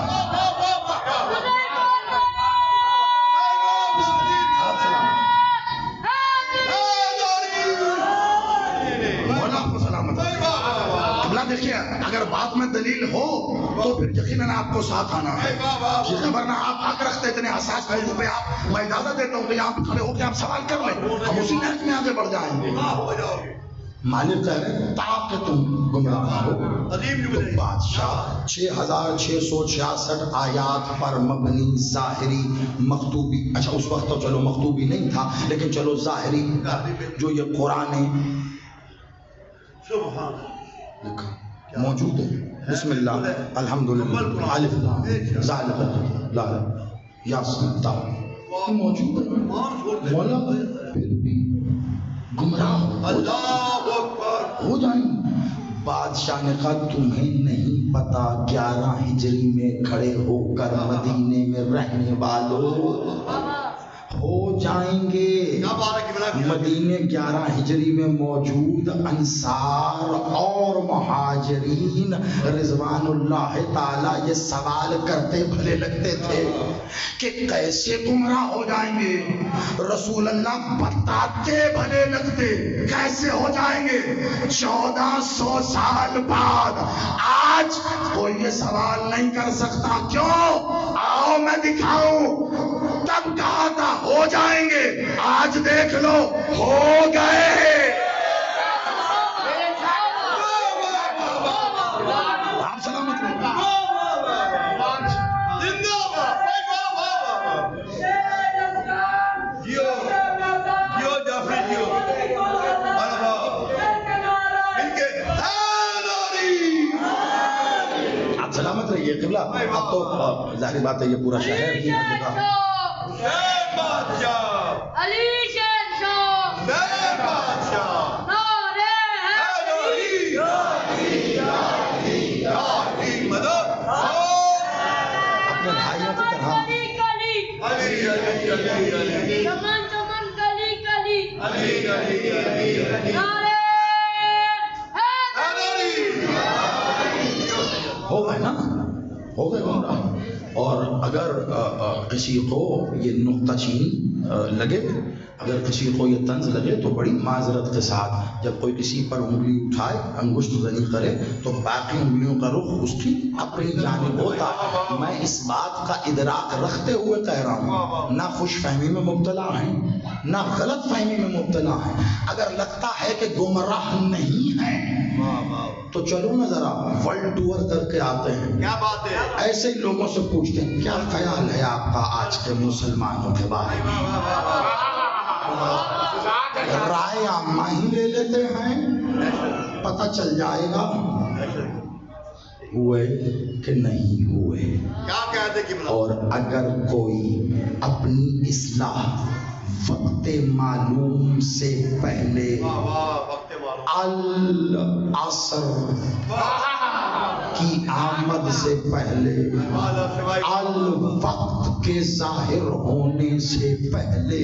دیکھیے اگر بات میں دلیل ہو تو پھر یقیناً آپ کو ساتھ آنا ہے، ورنہ آپ آ کر رکھتے اتنے حساس موضوع پہ، آپ میں اجازت دیتا ہوں کہ یہاں پہ کھڑے ہو کے آپ سوال کر لیں، ہم اسی نہج میں آگے بڑھ جائیں گے۔ مالک کہہ رہے ہیں تاکہ تم گمراہ نہ ہو۔ تو بادشاہ 6666 آیات پر مبنی ظاہری مکتوبی، اچھا اس وقت تو چلو مکتوبی نہیں تھا لیکن چلو ظاہری جو یہ قرآن موجود ہے، بسم اللہ الحمدللہ الف لام ذالک لا یاسین تا موجود ہے، مولا پھر بھی گمراہ ہو جائیں۔ بادشاہ نے کہا تمہیں نہیں پتا 11 ہجری میں کھڑے ہو کر مدینے میں رہنے والوں ہو جائیں گے مدینے 11 ہجری میں موجود انصار اور مہاجرین رضوان اللہ تعالی یہ سوال کرتے بھلے لگتے تھے کہ کیسے گمراہ ہو جائیں گے. رسول اللہ بتاتے بھلے لگتے کیسے ہو جائیں گے. 1400 سال بعد آج کوئی یہ سوال نہیں کر سکتا. کیوں؟ آؤ میں دکھاؤں. تب کہا تھا ہو جائیں گے, آج دیکھ لو ہو گئے. آپ سلامت رہو. سلامت رہیے قبلہ. اب تو ظاہر بات ہے یہ پورا شہر ہی علی شیر شاہ اپنے بھائیوں کی طرح چمن چمن گلی گلی ہو گئے نا, ہو گئے گمراہ. اور اگر کسی کو یہ نقطہ چینی لگے, اگر کسی کو یہ طنز لگے تو بڑی معذرت کے ساتھ جب کوئی کسی پر انگلی اٹھائے, انگشت زنی کرے, تو باقی انگلیوں کا رخ اس کی اپنی جانب ہوتا. میں اس بات کا ادراک رکھتے ہوئے کہہ رہا ہوں, نہ خوش فہمی میں مبتلا ہیں نہ غلط فہمی میں مبتلا ہیں. اگر لگتا ہے کہ گمراہ نہیں ہیں تو چلو نا ذرا ورلڈ ٹور کر کے آتے ہیں. کیا بات ہے؟ ایسے ہی لوگوں سے پوچھتے ہیں کیا خیال ہے آپ کا آج کے مسلمانوں کے بارے میں. رائے عامہ ہی لے لیتے ہیں, پتہ چل جائے گا ہوئے کہ نہیں ہوئے. کیا کہتے کہ اور اگر کوئی اپنی اصلاح وقت معلوم سے پہلے العصر کی آمد سے پہلے الوقت کے ظاہر ہونے سے پہلے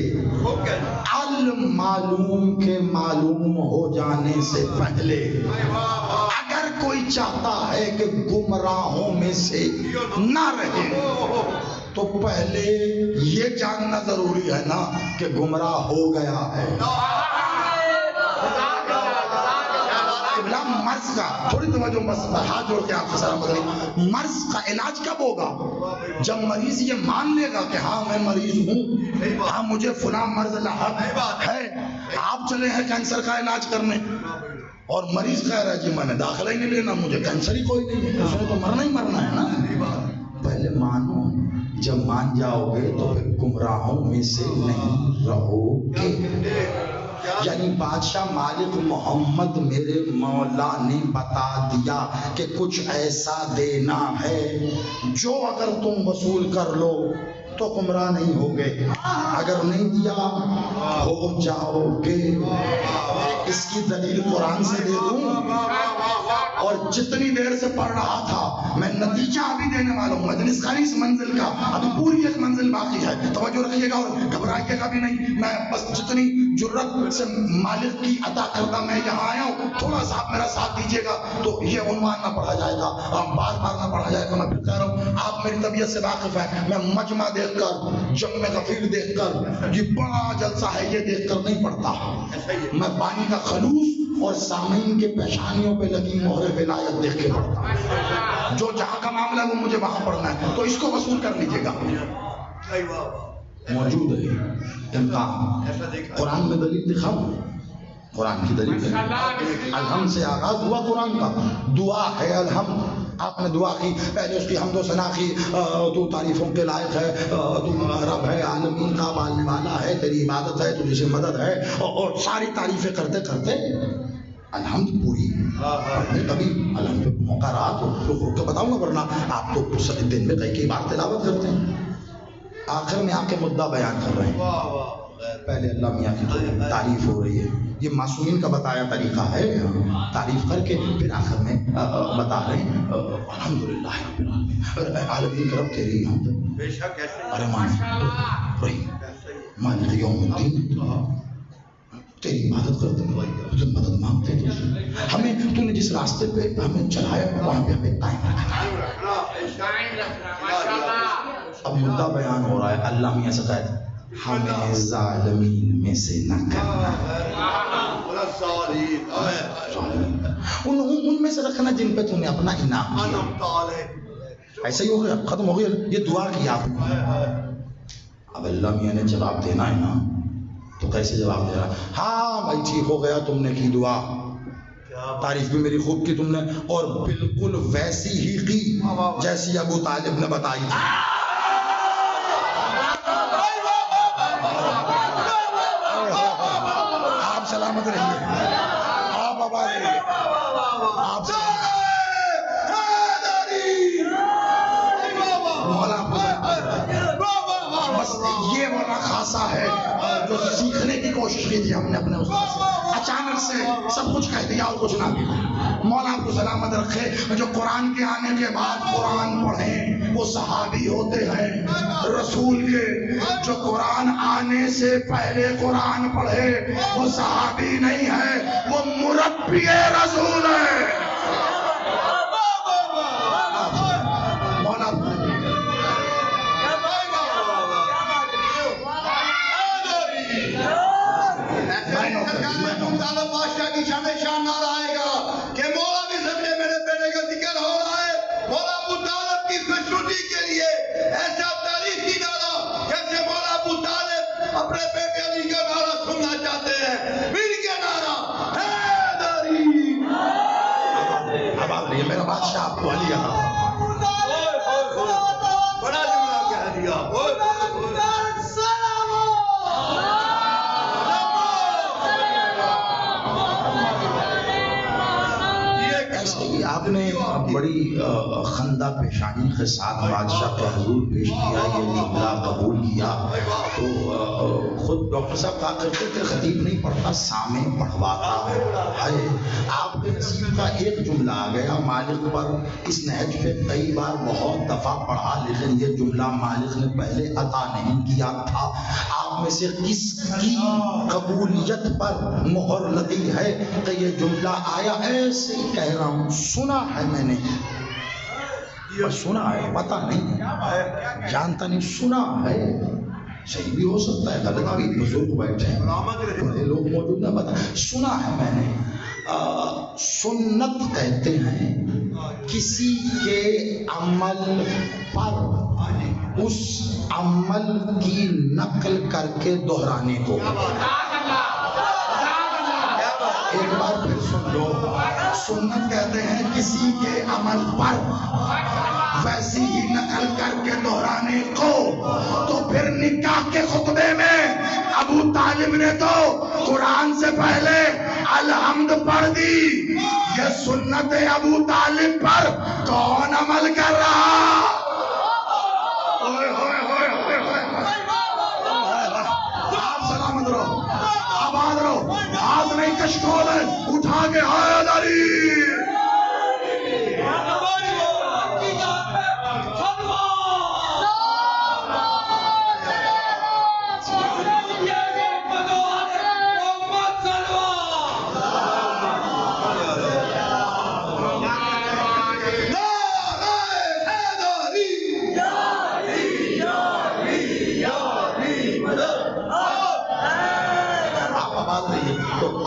المعلوم کے معلوم ہو جانے سے پہلے اگر کوئی چاہتا ہے کہ گمراہوں میں سے نہ رہے تو پہلے یہ جاننا ضروری ہے نا کہ گمراہ ہو گیا ہے. مرض کا تھوڑی توجہ, بس ہاتھ جوڑ کے آپ سے سلام کریں. مرض کا علاج کب ہوگا؟ جب مریض یہ مان لے گا کہ ہاں میں مریض ہوں, ہاں مجھے فلاں مرض لاحق ہے. آپ چلے ہیں کینسر کا علاج کرنے اور مریض کہہ رہا ہے جی میں نے داخلہ ہی نہیں لینا, مجھے کینسر ہی کوئی نہیں ہے. اس نے تو مرنا ہی مرنا ہے نا. پہلے مانو, جب مان جاؤ گے تو پھر گمراہوں میں سے نہیں رہو گے. یعنی بادشاہ مالک محمد میرے مولا نے بتا دیا کہ کچھ ایسا دینا ہے جو اگر تم وصول کر لو تو گمراہ نہیں ہوگے, اگر نہیں دیا ہو جاؤ گے. اس کی دلیل قرآن سے دے دوں, اور جتنی دیر سے پڑھ رہا تھا میں نتیجہ ابھی دینے والا ہوں. مجلس کا نہیں, اس منزل کا, ابھی پوری ایک منزل باقی ہے. توجہ رکھیے گا اور گھبرائیے گا بھی نہیں. میں بس جتنی جرت سے مالک کی عطا کردہ میں یہاں آیا ہوں, تھوڑا سا آپ میرا ساتھ دیجیے گا تو یہ عنوان نہ پڑھا جائے گا, بار بار نہ پڑھا جائے گا. میں پھر کہہ رہا ہوں آپ میری طبیعت سے واقف ہیں. میں مجمع دیکھ کر, جم غفیر دیکھ کر, یہ بڑا جلسہ ہے یہ دیکھ کر نہیں پڑھتا. میں پانی کا خلوص اور سامعین کے پیشانیوں پہ لگی مہر ولایت دیکھ کے پڑھتا ہوں. جو جہاں کا معاملہ ہے وہ مجھے وہاں پڑھنا ہے, تو اس کو وصول کر لیجیے گا. موجود ہے امکان. قرآن میں دلیل دکھاؤں, قرآن کی دلیل ہے. الحمد سے آغاز ہوا قرآن کا. دعا ہے الحمد, آپ نے دعا کی, پہلے اس کی حمد و ثنا کی, تو تعریفوں کے لائق ہے, تو رب ہے, عالمین کا پالنے والا ہے, تیری عبادت ہے, تجھے سے مدد ہے, اور ساری تعریفیں کرتے کرتے الحمد پوری. کبھی الحمد پہ موقع رہا تو رک کے بتاؤں گا, ورنہ آپ تو دن میں کئی بار تلاوت کرتے ہیں. آخر میں آ کے مدعا بیان کر رہے ہیں. پہلے اللہ میاں کی تعریف ہو رہی ہے, یہ معصومین کا بتایا طریقہ ہے, تعریف کر کے پھر آخر میں بتا رہے ہیں الحمدللہ رب العالمین, عالمین کا رب تیری حمد, ارحمان رحیم مالک یوم الدین, تیری عبادت کرتے ہیں، تجھے مدد مانگتے ہیں، ہمیں تو نے جس راستے پہ ہمیں چلایا وہاں پہ ہمیں قائم رکھنا۔ اب مدعا بیان ہو رہا ہے، اللہ میاں سے کہتا ہے ہمیں ظالمین میں سے نہ کرنا، ان میں سے رکھنا جن پہ تو نے اپنا انعام کیا۔ ایسا ہی ہو گیا، ختم ہو گیا، یہ دعا کی آپ نے۔ اب اللہ میاں نے جواب دینا ہے نا، تو کیسے جواب دے رہا؟ ہاں بھائی ٹھیک ہو گیا، تم نے کی دعا، تعریف بھی میری خوب کی تم نے، اور بالکل ویسی ہی کی جیسی ابو طالب نے بتائی تھی۔ آپ سلامت رہیے، آپ آباد رہیے، آپ بس یہ والا خاصا ہے جو سیکھنے کی کوشش کی تھی ہم نے اپنے استاد سے، اچانک سے سب کچھ کہہ دیا اور کچھ نہ کیا۔ مولا آپ کو سلامت رکھے، جو قرآن کے آنے کے بعد قرآن پڑھیں وہ صحابی ہوتے ہیں رسول کے، جو قرآن آنے سے پہلے قرآن پڑھے وہ صحابی نہیں ہے، وہ مربی رسول ہے۔ اپنے بیٹے علی کا نعرہ سننا چاہتے ہیں، مل کے نعرہ حیدری۔ اب آپ رہیے، میرا بادشاہ آپ کو علی آتا، بڑا جملہ کہہ دیا۔ آپ نے بڑی خندہ پیشانی کے ساتھ بادشاہ کے حضور پیش کیا، یہ جملہ قبول کیا، تو خود ڈاکٹر صاحب کہا کرتے تھے خطیب نہیں پڑھتا سامع پڑھواتا ہے۔ آپ کے نصیب کا ایک جملہ آ گیا مالک پر، اس نہج پہ کئی بار بہت دفعہ پڑھا، لیکن یہ جملہ مالک نے پہلے عطا نہیں کیا تھا۔ آپ میں سے کس کی قبولیت پر مہر لگی ہے کہ یہ جملہ آیا؟ ایسے ہی کہہ رہا ہوں، سنا ہے میں نے، سنا ہے، پتہ نہیں جانتا نہیں، سنا ہے، صحیح بھی ہو سکتا ہے غلط بھی، بزرگ بیٹھے ہیں بڑے لوگ موجود نہ، پتہ سنا ہے میں نے۔ سنت کہتے ہیں کسی کے عمل پر اس عمل کی نقل کر کے دہرانے کو۔ ایک بار پھر سن لو، سنت کہتے ہیں کسی کے عمل پر ویسی ہی نقل کر کے دہرانے کو۔ تو پھر نکاح کے خطبے میں ابو طالب نے تو قرآن سے پہلے الحمد پڑھ دی، یہ سنت ابو طالب پر کون عمل کر رہا؟ آپ سلامت رہو، آباد رہو، ہاتھ نہیں کشکول ہے، اٹھا کے حیدری۔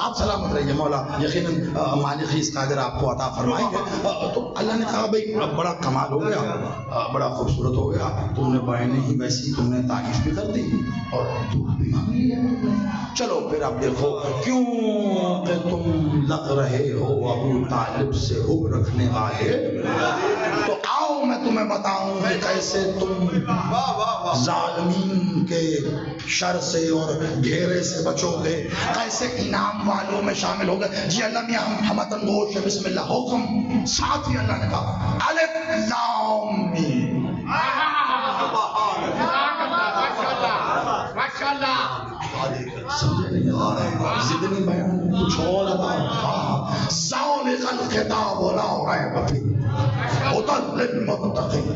آپ سلامت رہیے، مولا یقیناً مالک ہی اس کا اگر آپ کو عطا فرمائیں گے۔ تو اللہ نے کہا بھئی بڑا کمال ہو گیا، بڑا خوبصورت ہو گیا، تم نے بہنیں ہی ویسی، تم نے تعریف بھی کر دی اور دعا بھی مانگ لی ہے، چلو پھر اب دیکھو کیوں کہ تم لگ رہے ہو ابو طالب سے حب رکھنے والے، تو آؤ میں تمہیں بتاؤں کہ کیسے تم ظالمین کے شر سے اور گھیرے سے بچو گے، کیسے انعام والوں میں شامل ہو گئے۔ جی اللہ میاں ہم گوش ہے، بسم اللہ حکم، ساتھ ہی اللہ نے کہا الف لام میم۔ سمجھے نہیں زدنی بیان کچھ اور عطا، ذالک الکتاب لا ریب فیہ ھدی للمتقین۔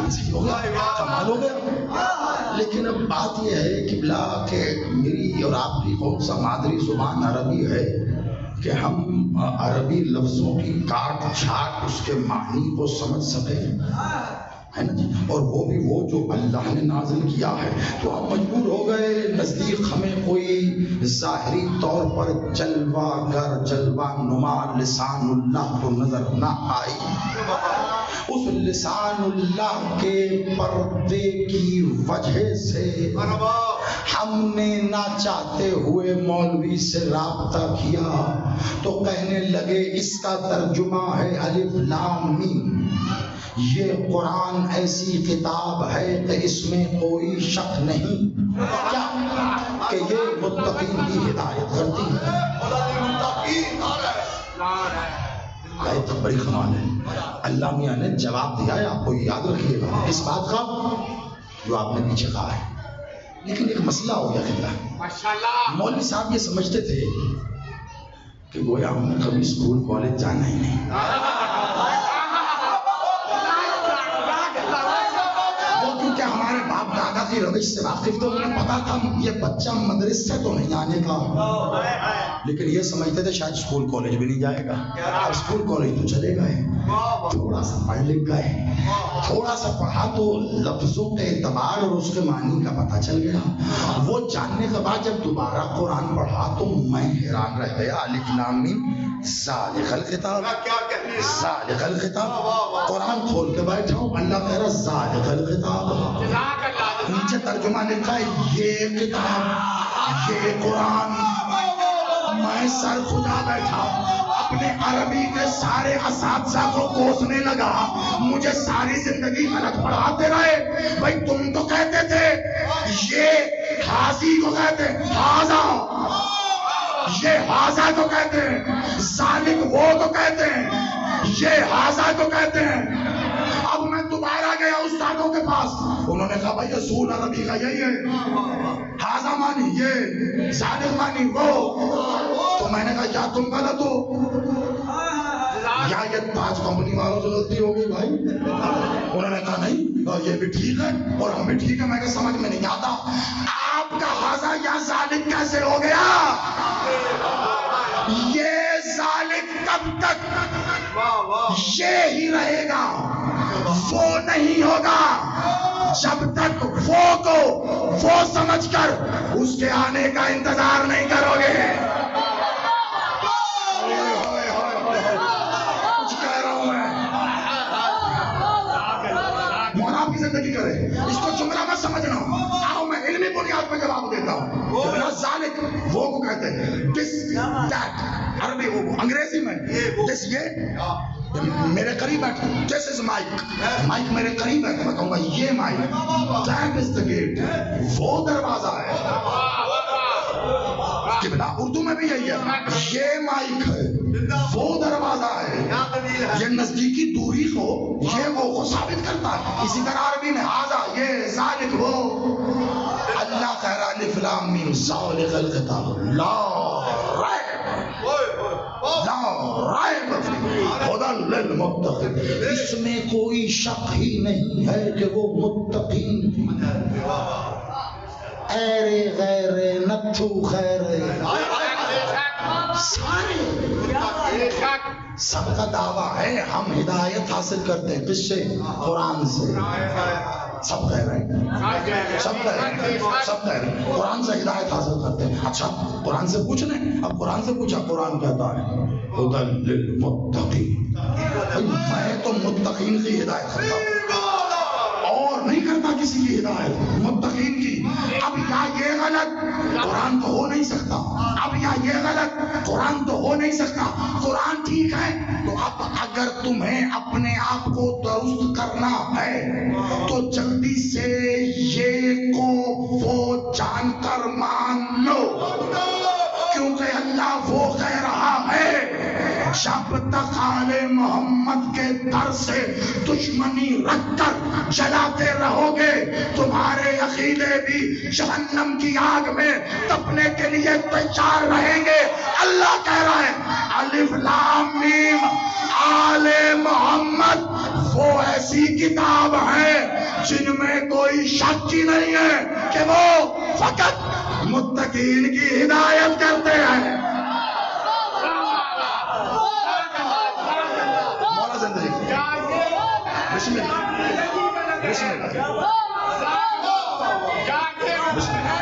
بالکل صحیح ہو گیا، کمال ہو گیا. لیکن اب بات یہ ہے قبلہ کہ میری اور آپ کی کون سا مادری زبان عربی ہے کہ ہم عربی لفظوں کی کاٹ چھاٹ اس کے معنی کو سمجھ سکیں، ہے نا جی. اور وہ بھی وہ جو اللہ نے نازل کیا ہے. تو ہم مجبور ہو گئے، نزدیک ہمیں کوئی ظاہری طور پر جلوہ گر جلوہ نما لسان اللہ کو نظر نہ آئی. اس لسان اللہ کے پردے کی وجہ سے ہم نے نہ چاہتے ہوئے مولوی سے رابطہ کیا تو کہنے لگے اس کا ترجمہ ہے الف لام میم. یہ قرآن ایسی کتاب ہے کہ اس میں کوئی شک نہیں کیا کہ یہ متقین کی ہدایت کرتی ہے. آیت بڑی کمال ہے. اللہ میاں نے جواب دیا ہے، آپ کو یاد رکھیے گا اس بات کا جو آپ نے پیچھے کہا ہے. لیکن ایک مسئلہ ہو گیا خطہ. مولوی صاحب یہ سمجھتے تھے کہ گویا ہم نے کبھی اسکول کالج جانا ہی نہیں. ہمارے باپ دادا کی روش سے واقف تو انہیں پتا تھا یہ بچہ مدرسے سے تو نہیں آنے کا، لیکن یہ سمجھتے تھے شاید اسکول کالج بھی نہیں جائے گا. اسکول کالج تو چلے گئے، تھوڑا سا پڑھ لکھ گئے، تھوڑا سا پڑھا تو لفظوں کے اعتبار اور اس کے معنی کا پتہ چل گیا. وہ جاننے کے بعد جب دوبارہ قرآن پڑھا تو میں حیران رہ گیا. الف لام میم ذالک الکتاب، ذالک الکتاب. قرآن کھول کے بیٹھا ہوں، اللہ کہہ رہا ذالک الکتاب. نیچے ترجمہ لکھا ہے یہ کتاب، یہ قرآن. میں سر خدا بیٹھا اپنے عربی کے سارے اساتذہ کو کوسنے لگا. مجھے ساری زندگی غلط پڑھاتے رہے. بھائی تم تو کہتے تھے یہ حاضی کو کہتے ہیں حاضا، یہ حاضا کو کہتے ہیں، ذالک وہ کو کہتے ہیں، یہ حاضا کو کہتے ہیں. اب میں دوبارہ گیا استادوں کے پاس، انہوں نے کہا بھائی اصول عربی کا یہی ہے، حاضا مانی یہ، ذالک مانی وہ. تو میں نے کہا یا تم غلط ہو یا یہ تاج کمپنی والوں سے غلطی ہوگی بھائی. انہوں نے کہا نہیں یہ بھی ٹھیک ہے اور ہم بھی ٹھیک ہے. میں کہا سمجھ میں نہیں آتا آپ کا حاضا یا ذالک کیسے ہو گیا؟ یہ ذالک کب تک یہ ہی رہے گا، وہ نہیں ہوگا جب تک وہ کو وہ سمجھ کر اس کے آنے کا انتظار نہیں کرو گے. کچھ کہہ رہا ہوں میں، مولا آپ کی زندگی کرے. اس کو جملہ مت سمجھنا. آؤ میں علمی بنیاد پہ جواب دیتا ہوں. ذالک وہ کو کہتے ہیں، دس دیٹ عربی انگریزی میں دس یہ میرے قریب ہے، دس از مائک، مائک میرے قریب ہے، میں کہوں گا یہ mic, that is the gate, وہ دروازہ ہے. قبلہ اردو میں بھی یہی ہے، یہ مائک ہے، وہ دروازہ ہے. یہ نزدیکی دوری کو یہ وہ کو ثابت کرتا ہے. اسی طرح عربی میں حاضا یہ، ذالک وہ. اللہ کہہ رہا الف لام میم ذالک الکتاب لا ریب، لا ریب ہدی للمتقین. اس میں کوئی شک ہی نہیں ہے کہ وہ متقین کی. ایرے غیرے نتھو خیرے سارے سب کا دعویٰ ہے ہم ہدایت حاصل کرتے ہیں. کس سے؟ قرآن سے. سب کہہ رہے ہیں، سب کہہ رہے ہیں، سب کہہ رہے ہیں قرآن سے ہدایت حاصل کرتے ہیں. اچھا قرآن سے پوچھ لیں. اب قرآن سے پوچھا، قرآن کہتا ہے ہدی للمتقین. میں تو متقین کی ہدایت کرتا ہوں اور نہیں کرتا کسی کی ہدایت، متقین کی. اب یا یہ غلط، قرآن تو ہو نہیں سکتا. اب یا یہ غلط، قرآن تو ہو نہیں سکتا. قرآن ٹھیک ہے تو اب اگر تمہیں اپنے آپ کو درست کرنا ہے تو جلدی سے یہ کو وہ جان کر مان لو، کیونکہ اللہ وہ کہہ رہا ہے جب تک آل محمد کے در سے دشمنی رکھ کر جلاتے رہو گے تمہارے عقیدے بھی جہنم کی آگ میں تپنے کے لیے تیار رہیں گے. اللہ کہہ رہا ہے الف لام میم آل محمد وہ ایسی کتاب ہے جن میں کوئی شک ہی نہیں ہے کہ وہ فقط متقین کی ہدایت کرتے ہیں. مولا زندگی بسم اللہ بسم اللہ بسم اللہ.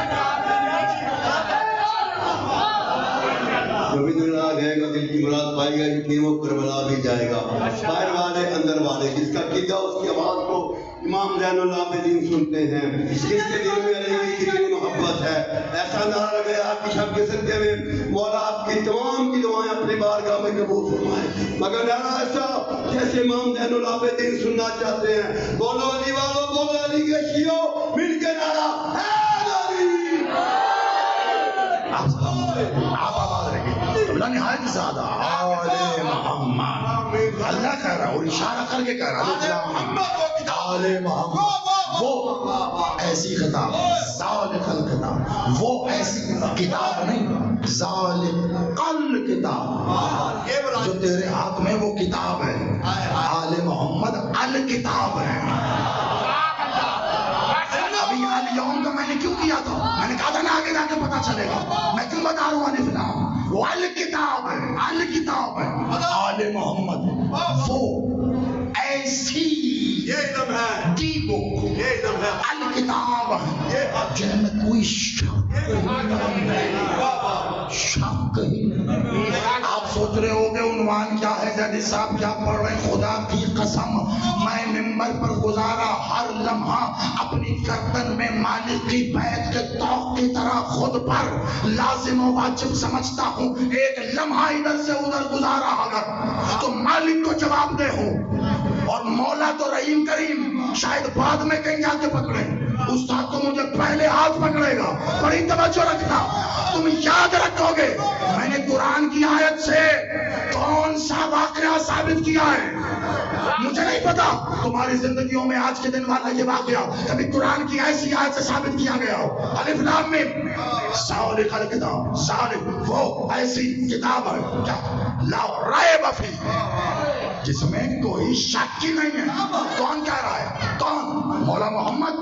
جو بھی دل آ گئے گا دل کی مراد پائے گا یقین وہ کربلا بھی جائے گا. باہر والے اندر والے جس کا قیدہ اس کی آواز کو امام زین العابدین سنتے ہیں جس کے دل میں علی کی کتنی محبت ہے. ایسا نعرہ لگے آپ کی شب کے صدقے میں مولا آپ کی تمام کی دعائیں اپنی بارگاہ میں قبول فرمائے. مگر نعرہ ایسا جیسے امام زین العابدین سننا چاہتے ہیں. بولو علی والو بولو علی کے شیعو مل کے نعرہ ہے علی. آپ آواز رکھیں اللہ نہایت زیادہ آل محمد. اللہ کہہ رہا اور اشارہ کر کے کہہ رہا آل محمد وہ ایسی خطاب ذالک الکتاب وہ ایسی کتاب نہیں ذالک الکتاب جو تیرے ہاتھ میں وہ کتاب ہے. آل محمد الکتاب ہے. ابھی الیوم کا میں نے کیوں کیا تھا؟ میں نے کہا تھا نا آگے جا کے پتا چلے گا. میں کیوں بتا رہا ہوں الف لام وہ الکتاب ہے. الکتاب ہے آل محمد وہ ایسی یہ علم ہے دی بک یہ علم ہے الکتاب ہے جن میں کوئی شک ہی نہیں. آپ سوچ رہے ہو گے عنوان کیا ہے زیدی صاحب کیا پڑھ رہے ہیں؟ خدا کی قسم میں ممبر پر گزارا ہر لمحہ اپنی گردن میں مالک کی بیعت کے طوق کی طرح خود پر لازم و واجب سمجھتا ہوں. ایک لمحہ ادھر سے ادھر گزارا اگر تو مالک کو جواب دے ہو اور مولا تو رحیم کریم شاید بعد میں کہیں جا کے پکڑے. استاد تو مجھے پہلے ہاتھ پکڑے گا. بڑی توجہ رکھنا تم یاد رکھو گے میں نے قرآن کی آیت سے کون سا واقعہ ثابت کیا ہے مجھے نہیں پتا. تمہاری زندگیوں میں آج کے دن والا یہ واقعہ کبھی قرآن کی ایسی آیت سے ثابت کیا گیا ہو. الف لام میم ذالک الکتاب ذالک وہ ایسی کتاب ہے کیا لا ریب فیہ جس میں کوئی شک ہی نہیں ہے. کون کہہ رہا ہے؟ کون؟ مولا محمد.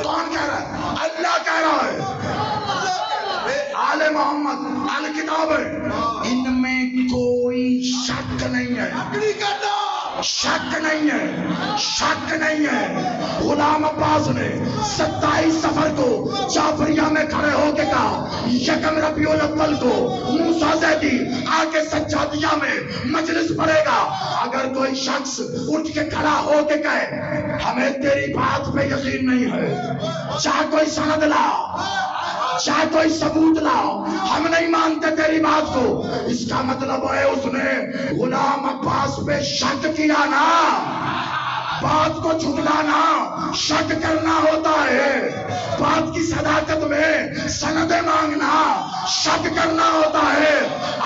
کون کہہ رہا ہے؟ اللہ کہہ رہا ہے. آل محمد الکتاب ہے ان میں کوئی شک نہیں ہے. شک نہیں ہے شک نہیں ہے. غلام عباس نے 27 سفر کو جعفریہ میں کھڑے ہو کے کہا یکم ربیع الاول کو موسیٰ زیدی آ کے سجادیہ میں مجلس پڑھے گا. اگر کوئی شخص اٹھ کے کھڑا ہو کے کہے ہمیں تیری بات پہ یقین نہیں ہے چاہے کوئی سند لاؤ چاہے کوئی ثبوت لاؤ ہم نہیں مانتے تیری بات کو اس کا مطلب ہے اس نے غلام عباس پہ شک کیا نا. بات کو جھٹلانا شک کرنا ہوتا ہے. بات کی صداقت میں سندیں مانگنا شک کرنا ہوتا ہے.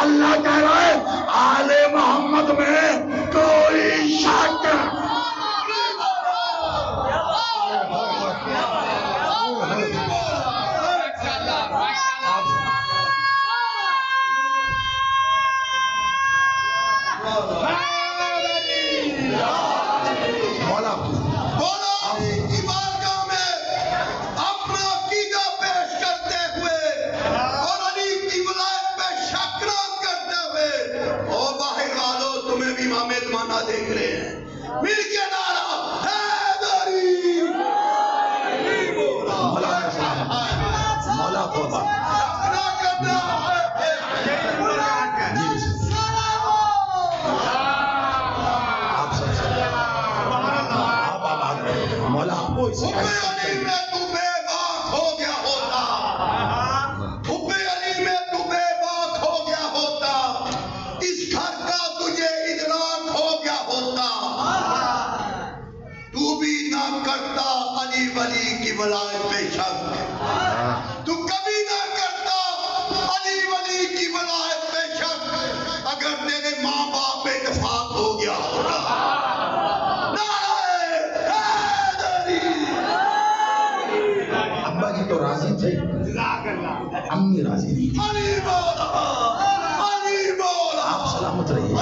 اللہ کہہ رہا ہے آل محمد میں کوئی شک دیکھ رہے ہیں مل کے نعرہ حیدری. مولا کو مولا کو ولایت پہ شک تو کبھی نہ کرتا علی ولی کی ولایت پہ شک. اگر تیرے ماں باپ پہ اتفاق ہو گیا ہوگا. ابا جی تو راضی تھے، امی راضی نہیں تھی. آپ سلامت رہیے.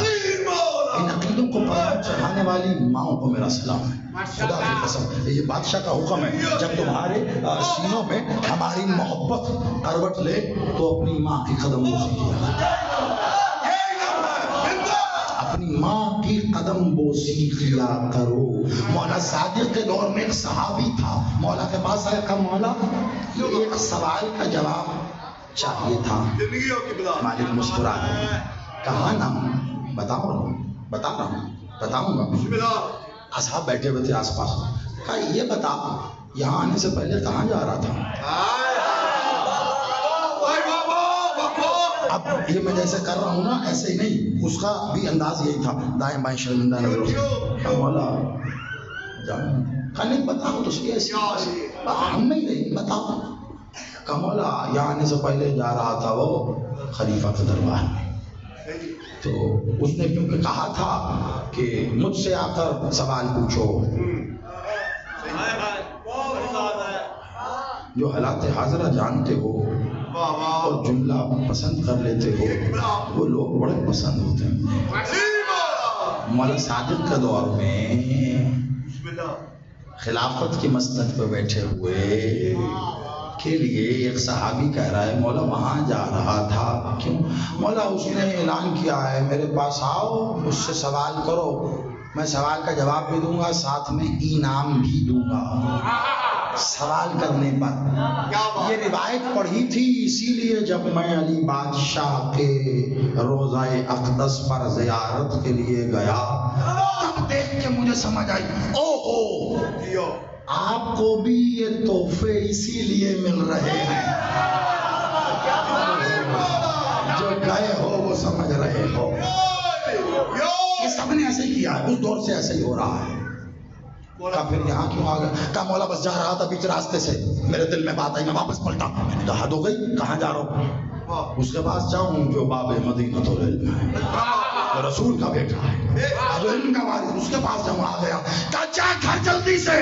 ان عقیدوں کو پرام چڑھانے والی ماؤں کو میرا سلام ہے. خدا کی قسم یہ بادشاہ کا حکم ہے، جب تمہارے سینوں میں ہماری محبت کروٹ لے تو اپنی ماں کی قدم بوسی کیا، اپنی ماں کی قدم بوسی کیا کرو. مولا صادق کے دور میں ایک صحابی تھا، مولا کے پاس آیا، کہا مولا ایک سوال کا جواب چاہیے تھا. مالک مسکرا گئے، کہا نا بتاؤں گا. اصحاب بیٹھے ہوئے تھے آس پاس. کہا یہ بتا یہاں آنے سے پہلے کہاں جا رہا تھا؟ اب یہ میں جیسے کر رہا ہوں نا ایسے ہی نہیں، اس کا بھی انداز یہی تھا، دائیں بائیں شرمندہ نظروں سے. مولا جاؤں؟ کہا نہیں بتاؤ تو صحیح، ایسی ہم نہیں رہی، بتاؤ. کہا مولا یہاں آنے سے پہلے جا رہا تھا وہ خلیفہ کے دربار میں. تو اس نے کیونکہ کہا تھا کہ مجھ سے آ کر سوال پوچھو، جو حالات حاضرہ جانتے ہو اور جملہ پسند کر لیتے ہو وہ لوگ بڑے پسند ہوتے ہیں. مولا صادق کے دور میں خلافت کی مسند پہ بیٹھے ہوئے کے لیے ایک صحابی کہہ رہا ہے مولا وہاں جا رہا تھا. کیوں؟ مولا اس نے اعلان کیا ہے میرے پاس آؤ، اس سے سوال کرو، میں سوال کا جواب بھی دوں گا، ساتھ میں انعام بھی دوں گا سوال کرنے پر. یہ روایت پڑھی تھی اسی لیے جب میں علی بادشاہ کے روضہ اقدس پر زیارت کے لیے گیا تب دیکھ کے مجھے سمجھ آئی، اوہو آپ کو بھی یہ تحفے اسی لیے مل رہے ہیں، جو گئے ہو وہ سمجھ رہے ہو. یہ سب نے ایسے ہی کیا ہے، اس دور سے ایسے ہی ہو رہا ہے. کہا پھر یہاں کیوں آ گیا؟ کہا مولا بس جا رہا تھا بیچ راستے سے میرے دل میں بات آئی، میں واپس پلٹا. میں نے کہا حد ہو گئی، کہاں جا رہا ہوں؟ اس کے پاس جاؤں جو باب مدینہ العلم ہے، رسول کا بیٹا ہے، جو علم کا وارث، اس کے پاس جاؤں. آ گیا. کہا جا گھر جلدی سے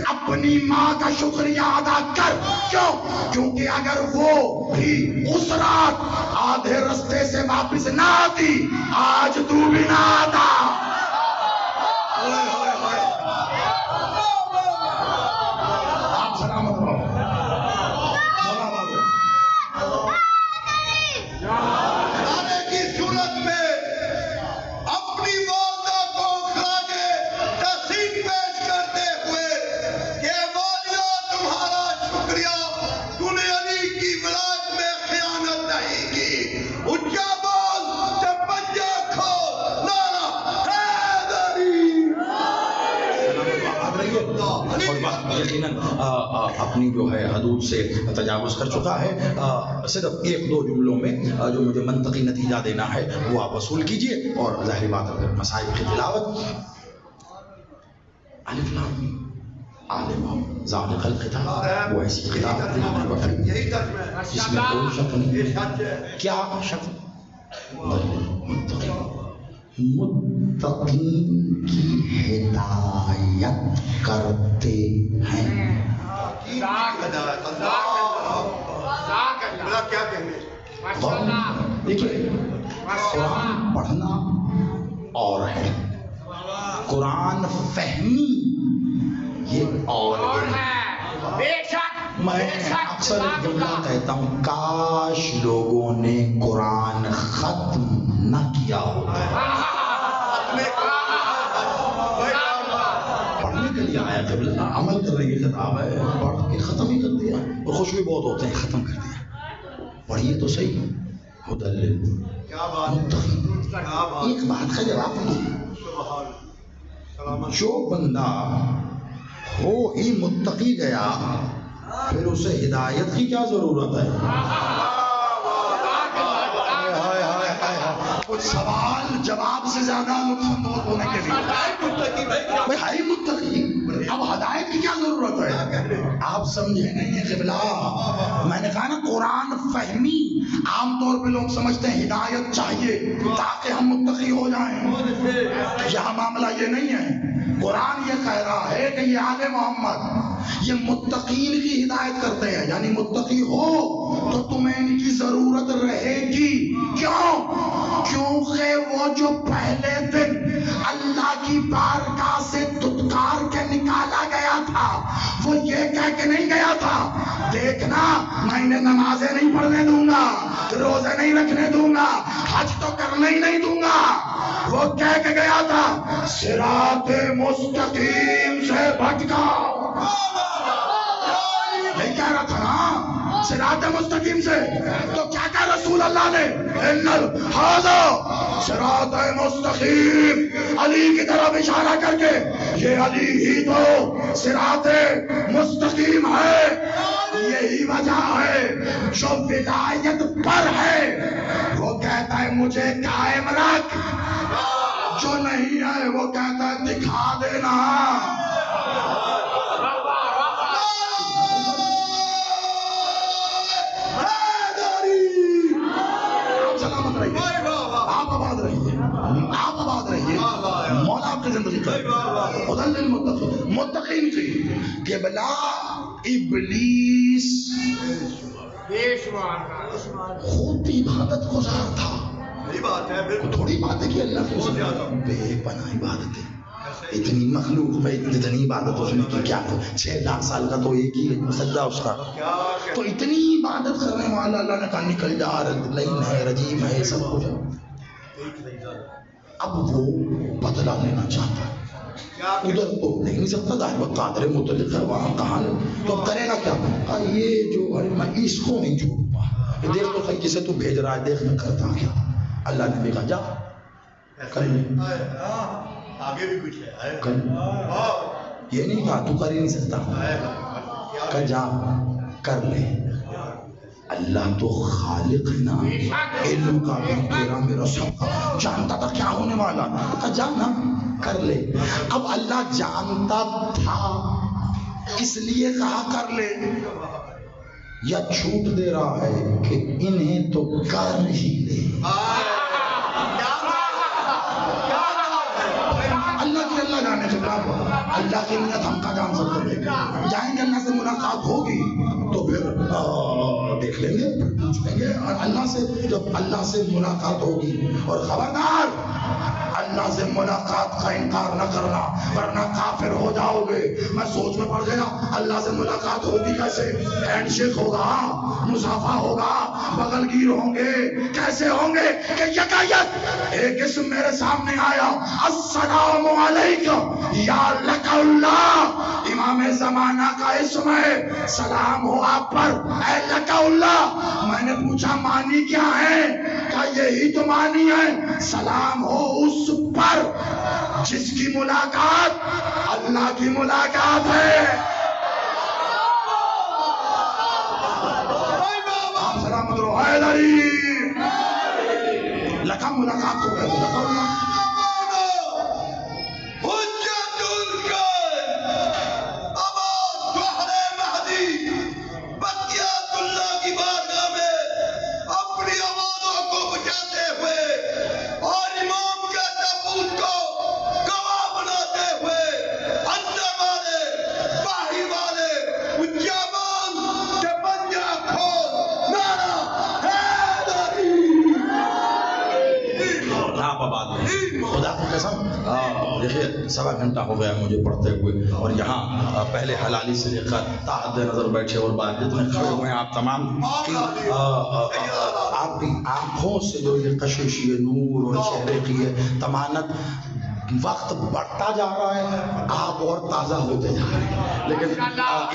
اپنی ماں کا شکریہ ادا کر. کیوں؟ کیونکہ اگر وہ بھی اس رات آدھے رستے سے واپس نہ آتی آج تو بھی نہ آتا. آپ سلامت رہو. مولا بابو آنے کی صورت میں اپنی والدہ کو خراج تحسین پیش کرتے ہوئے کہ والدہ تمہارا شکریہ، تو نے علی کی ولایت میں خیانت نہیں کی. اونچا بول، چپنجا کھول، نعرہ حیدری. اور وقت یقیناً اپنی جو ہے حدود سے تجاوز کر چکا ہے. صرف ایک دو جملوں میں جو مجھے منطقی نتیجہ دینا ہے وہ آپ وصول کیجئے. اور ظاہری بات ہے پھر مسائل کی تلاوت. الف لام عالم ذالک الکتاب، وہ ایسی کتاب یہی ترجمہ ہے، جس میں کوئی شک یہ نہیں. سچ ہے. کیا شک؟ متقین کی ہدایت کرتے ہیں. کیا کہنے؟ دیکھیے قرآن پڑھنا اور ہے، قرآن فہمی یہ اور ہے. میں اکثر ایک جملہ کہتا ہوں، کاش لوگوں نے قرآن ختم نہ کیا ہوتا. پڑھنے کے لیے آیا قبلہ، عمل کرنے کی کتاب ہے، پڑھ کے ختم ہی کر دیا. اور خوش بھی بہت ہوتے ہیں، ختم کر دیا. پڑھیے تو صحیح. ہدی للمتقین. ایک بات کا جواب نہیں، جو بندہ ہو ہی متقی گیا پھر اسے ہدایت کی کیا ضرورت ہے؟ کچھ سوال جواب سے زیادہ لطف اندوز ہونے کے لیے بھائی ہے متقی. اب ہدایت کی کیا ضرورت ہے؟ آپ سمجھے نہیں ہے قبلہ، میں نے کہا نا قرآن فہمی عام طور پہ لوگ سمجھتے ہیں ہدایت چاہیے تاکہ ہم متقی ہو جائیں، یہاں معاملہ یہ نہیں ہے۔ قرآن یہ کہہ رہا ہے کہ یہ آل محمد یہ متقین کی ہدایت کرتے ہیں، یعنی متقی ہو تو تمہیں ان کی ضرورت رہے گی۔ کیوں؟ کیونکہ وہ جو پہلے دن اللہ کی بارگاہ سے دھتکار کے نکالا گیا تھا وہ یہ کہہ کے نہیں گیا تھا دیکھنا میں انہیں نمازیں نہیں پڑھنے دوں گا، روزے نہیں رکھنے دوں گا، حج تو کرنے ہی نہیں دوں گا، وہ کہہ کے گیا تھا صراط مستقیم سے بھٹکا، یہی کہہ رہا تھا نا صراط مستقیم سے۔ تو کیا کہا رسول اللہ نے؟ ان ھذا صراط مستقیم، علی کی طرف اشارہ کر کے یہ علی ہی تو صراط مستقیم ہے، یہی وجہ ہے جو ولایت پر ہے وہ کہتا ہے مجھے قائم رکھ، جو نہیں ہے وہ کہتا ہے دکھا دینا۔ آپ آباد رہیے، آپ آباد رہیے، مولا آپ کی زندگی پر خدل متقین کی قبلہ ابلیس خود عبادت گزار تھا، تھوڑی بات ہے کہ اللہ کی بے پناہ عبادت ہے، اتنی مخلوق میں اتنی عبادت اس نے کی، کیا 6 لاکھ سال کا تو ایک ہی سجدہ اس کا، تو اتنی عبادت کرنے والا اللہ نے کہا نکل جا، لین ہے رجیم ہے سب کچھ۔ اب وہ بدلہ لینا چاہتا ہے، ادھر تو نہیں سکتا، ظاہر قادر مطلق ہے وہاں کہاں، تو اب کرے گا کیا؟ یہ جو میں اس کو نہیں چھوڑوں، دیکھ تو صحیح کسے تو بھیج رہا ہے، دیکھ میں کرتا کیا۔ اللہ نے بھی کہا جا کر لے، آگے بھی کچھ ہے، یہ نہیں کہا تو کر ہی نہیں سکتا، کہ جا کر لے۔ اللہ تو خالق ہے نا، علم کا بھی تیرا میرا سب کا، جانتا تھا کیا ہونے والا، کہ جا نا کر لے۔ اب اللہ جانتا تھا اس لیے کہا کر لے، یا چھوٹ دے رہا ہے کہ انہیں تو کر ہی لے۔ اللہ جانے سے اللہ کی نیت ہم کا جان سکتے ہیں، جائیں گے اللہ سے ملاقات ہوگی تو پھر دیکھ لیں گے، پھر پوچھ لیں گے، اور اللہ سے جب اللہ سے ملاقات ہوگی، اور خبردار اللہ سے ملاقات کا انکار نہ کرنا ورنہ کافر ہو جاؤ گے۔ میں سوچ میں پڑ گیا اللہ سے ملاقات ہوگی کیسے، ہینڈ شیک ہوگا، مصافحہ ہوگا، بغل گیر ہوں گے، کیسے ہوں گے کہ یکایک ایک اسم میرے سامنے آیا، السلام علیکم یا لک اللہ، امام زمانہ کا اسم ہے، سلام ہو آپ پر اے لک اللہ۔ میں نے پوچھا معنی کیا ہے؟ کہا یہی تو معنی ہے، سلام ہو اس پر جس کی ملاقات اللہ کی ملاقات ہے۔ آپ سلامت رہو، اے علی لکھا ملاقات ہو گئے، لکھا اللہ دیکھیے 1.25 گھنٹہ ہو گیا مجھے پڑھتے ہوئے، اور یہاں پہلے حلالی سے لے کر تحت نظر بیٹھے اور بعد جتنے کھڑے ہوئے ہیں آپ تمام کی آپ کی آنکھوں سے جو یہ کشش، یہ نور اور چہرے کی یہ تمانت، وقت بڑھتا جا رہا ہے، آپ اور تازہ ہوتے جا رہے ہیں، لیکن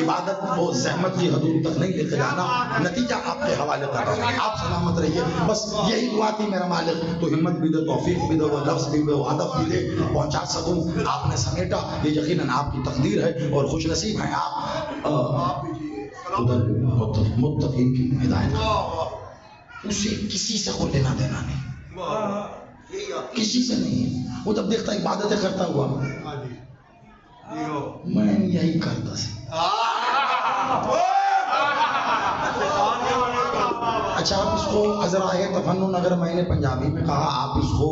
عبادت کو زحمت کی حدود تک نہیں لے کے جانا، نتیجہ آپ کے حوالے کر رہا ہوں۔ آپ سلامت رہیے، بس یہی دعا تھی میرا مالک تو ہمت بھی دے، توفیق بھی دے، وہ لفظ بھی دے، وہ ہدف بھی دے، پہنچا سکوں۔ آپ نے سمیٹا، یہ یقیناً آپ کی تقدیر ہے اور خوش نصیب ہیں آپ۔ متقین کی ہدایت، اسے کسی سے کو لینا دینا نہیں، کسی سے نہیں۔ وہ جب دیکھتا عبادتیں کرتا ہوا میں یہی کرتا سی. اچھا آپ اس کو عذرائے تفنن اگر میں نے پنجابی میں کہا آپ اس کو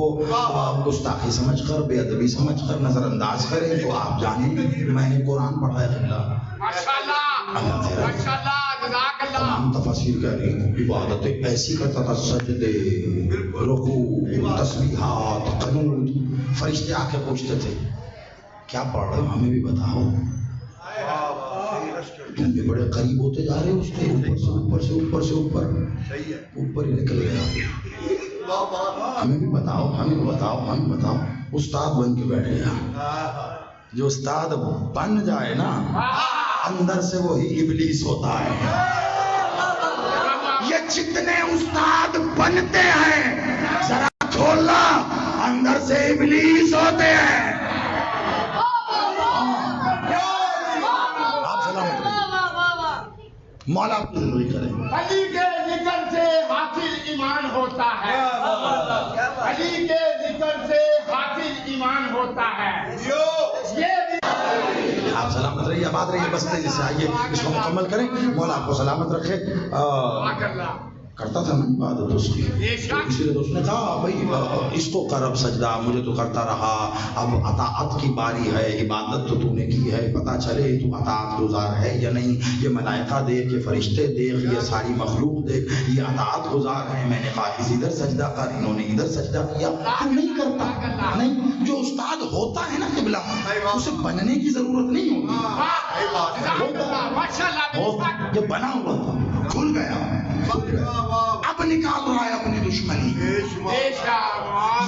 گستاخی سمجھ کر بے ادبی سمجھ کر نظر انداز کریں تو آپ جانیں میں نے قرآن پڑھا ہے. تمام تفاسیر کہہ رہی ہیں عبادتیں ایسی کرتا تھا, سجدے, رکوع, تسبیحات, قنوت. فرشتے آ کے پوچھتے تھے کیا پڑھ رہے ہو, ہمیں بھی بتاؤ. تم بھی بڑے قریب ہوتے جا رہے ہو اس کے اوپر ہی نکل گیا. ہمیں بھی بتاؤ, ہمیں بھی بتاؤ, ہمیں بتاؤ. استاد بن کے بیٹھ گیا. جو استاد بن جائے نا اندر سے وہی ابلیس ہوتا ہے. یہ جتنے استاد بنتے ہیں ذرا کھولنا اندر سے ابلیس ہوتے ہیں. آپ سلام مولا کی زندگی کریں. علی کے ذکر سے حاصل ایمان ہوتا ہے. علی کے ذکر سے حاصل ایمان ہوتا ہے. آپ سلامت رہیے, آباد رہیے, بس تیزی سے آئیے, اس کو مکمل کریں. مولا آپ کو سلامت رکھے. کرتا تھا میں عبادت اس کی, اسی لیے اس نے کہا بھائی اس کو کر اب سجدہ, مجھے تو کرتا رہا, اب اطاعت کی باری ہے, عبادت تو نے کی ہے, پتہ چلے تو اطاعت گزار ہے یا نہیں. یہ ملائکہ دیکھ, یہ فرشتے دیکھ, یہ ساری مخلوق دیکھ, یہ اطاعت گزار ہیں. میں نے کہا ادھر سجدہ کر, انہوں نے ادھر سجدہ کیا. تو نہیں کرتا نہیں. جو استاد ہوتا ہے نا قبلہ, اسے بننے کی ضرورت نہیں ہوتی. یہ بنا ہوا تھا, کھل گیا, اب نکال رہا ہے اپنی دشمنی.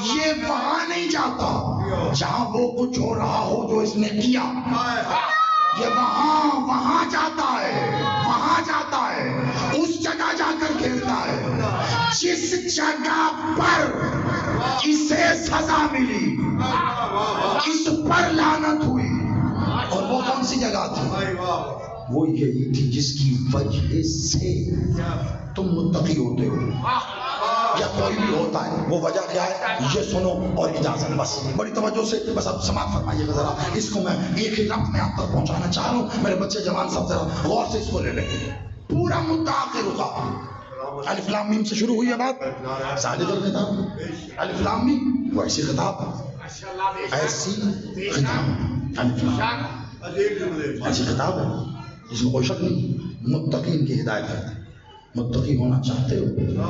یہ وہاں نہیں جاتا جہاں وہ کچھ ہو رہا ہو جو اس نے کیا. یہ وہاں جاتا ہے, وہاں جاتا ہے, اس جگہ جا کر کھیلتا ہے جس جگہ پر اسے سزا ملی, اس پر لعنت ہوئی. اور وہ کون سی جگہ تھی؟ وہ یہی تھی جس کی وجہ سے تم متقی ہوتے ہو, یا کوئی بھی ہوتا ہے. وہ وجہ کیا ہے یہ سنو اور اجازت. بس بڑی توجہ سے بس اب سماعت فرمائیے گا ذرا. اس کو میں ایک ہی لفظ میں آپ تک پہنچانا چاہ رہا ہوں. میرے بچے جوان سب ذرا غور سے اس کو لے لیں. پورا مدعا آخر ہوگا. الف لام میم سے شروع ہوئی ہے بات. ساجد الخطاب, الف لام میم وہ ایسی خطاب, ایسی خطاب, ایسی خطاب ہے جس میں کوئی شک نہیں. متقین کی ہدایت ہے. متقی ہونا چاہتے ہو,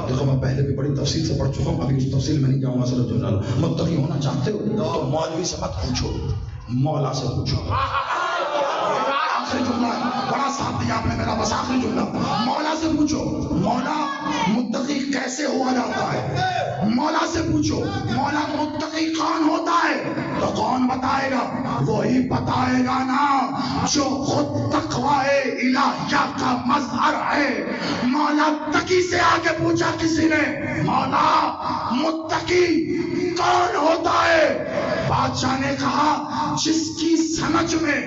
دیکھو میں پہلے بھی بڑی تفصیل سے پڑھ چکا ہوں, ابھی اس تفصیل میں نہیں جاؤں گا. صرف جو ڈالو متقی ہونا چاہتے ہو تو مولوی سے مت پوچھو, مولا سے پوچھو. آخری جملہ ہے, بڑا ساتھ دیا آپ نے میرا, بس آخری جملہ. مولا سے پوچھو مولا متقی کیسے ہوا جاتا ہے. مولا سے پوچھو مولا متقی کون ہوتا ہے, تو کون بتائے گا؟ وہی بتائے گا نا جو خود تقوی الہیہ کا مظہر ہے. مولا تقی سے آگے پوچھا کسی نے, مولا متقی کون ہوتا ہے؟ بادشاہ نے کہا جس کی سمجھ میں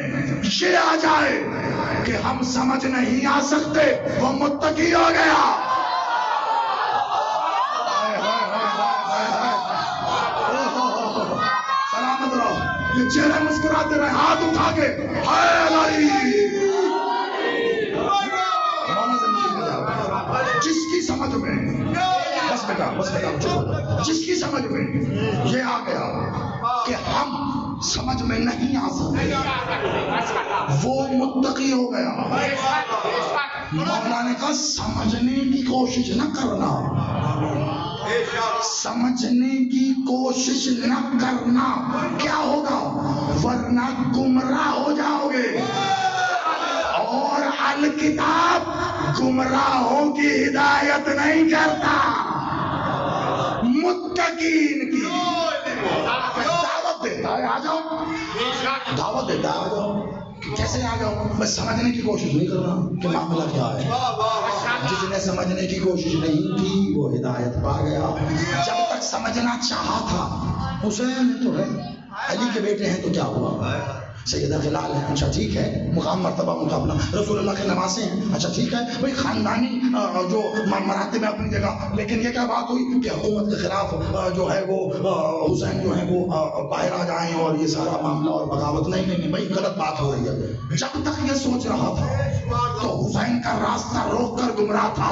یہ آ جائے کہ ہم سمجھ نہیں آ سکتے وہ متقی ہو گیا. سلامت رہو, یہ چہرے مسکراتے رہے, ہاتھ اٹھا کے جس کی سمجھ میں, بس بیٹا جس کی سمجھ میں یہ آ گیا کہ ہم سمجھ میں نہیں آ سکتے وہ متقی ہو گیا. مولا نے کہا سمجھنے کی کوشش نہ کرنا, سمجھنے کی کوشش نہ کرنا. کیا ہوگا؟ ورنہ گمراہ ہو جاؤ گے. اور الکتاب گمراہوں کی ہدایت نہیں کرتا, متقین کی دعوت دیتا ہے. آ جاؤ, دعوت دیتا ہے, آ جاؤ. کیسے آ جاؤ؟ میں سمجھنے کی کوشش نہیں کر رہا کہ معاملہ کیا ہے. جس نے سمجھنے کی کوشش نہیں کی وہ ہدایت پا گیا. جب تک سمجھنا چاہا تھا, حسین تو ہے, علی کے بیٹے ہیں تو کیا ہوا, سیدہ خلال ہے، اچھا ٹھیک ہے، مقام مرتبہ مقابلہ، رسول اللہ کے نواسے ہیں، اچھا ٹھیک ہے بھائی، خاندانی جو مراتب ہے اپنی جگہ، لیکن یہ کیا بات ہوئی کہ حکومت کے خلاف جو ہے وہ حسین جو ہے وہ باہر آ جائیں اور یہ سارا معاملہ اور بغاوت؟ نہیں بھائی، غلط بات ہو رہی ہے. جب تک یہ سوچ رہا تھا تو حسین کا راستہ روک کر گمراہ تھا،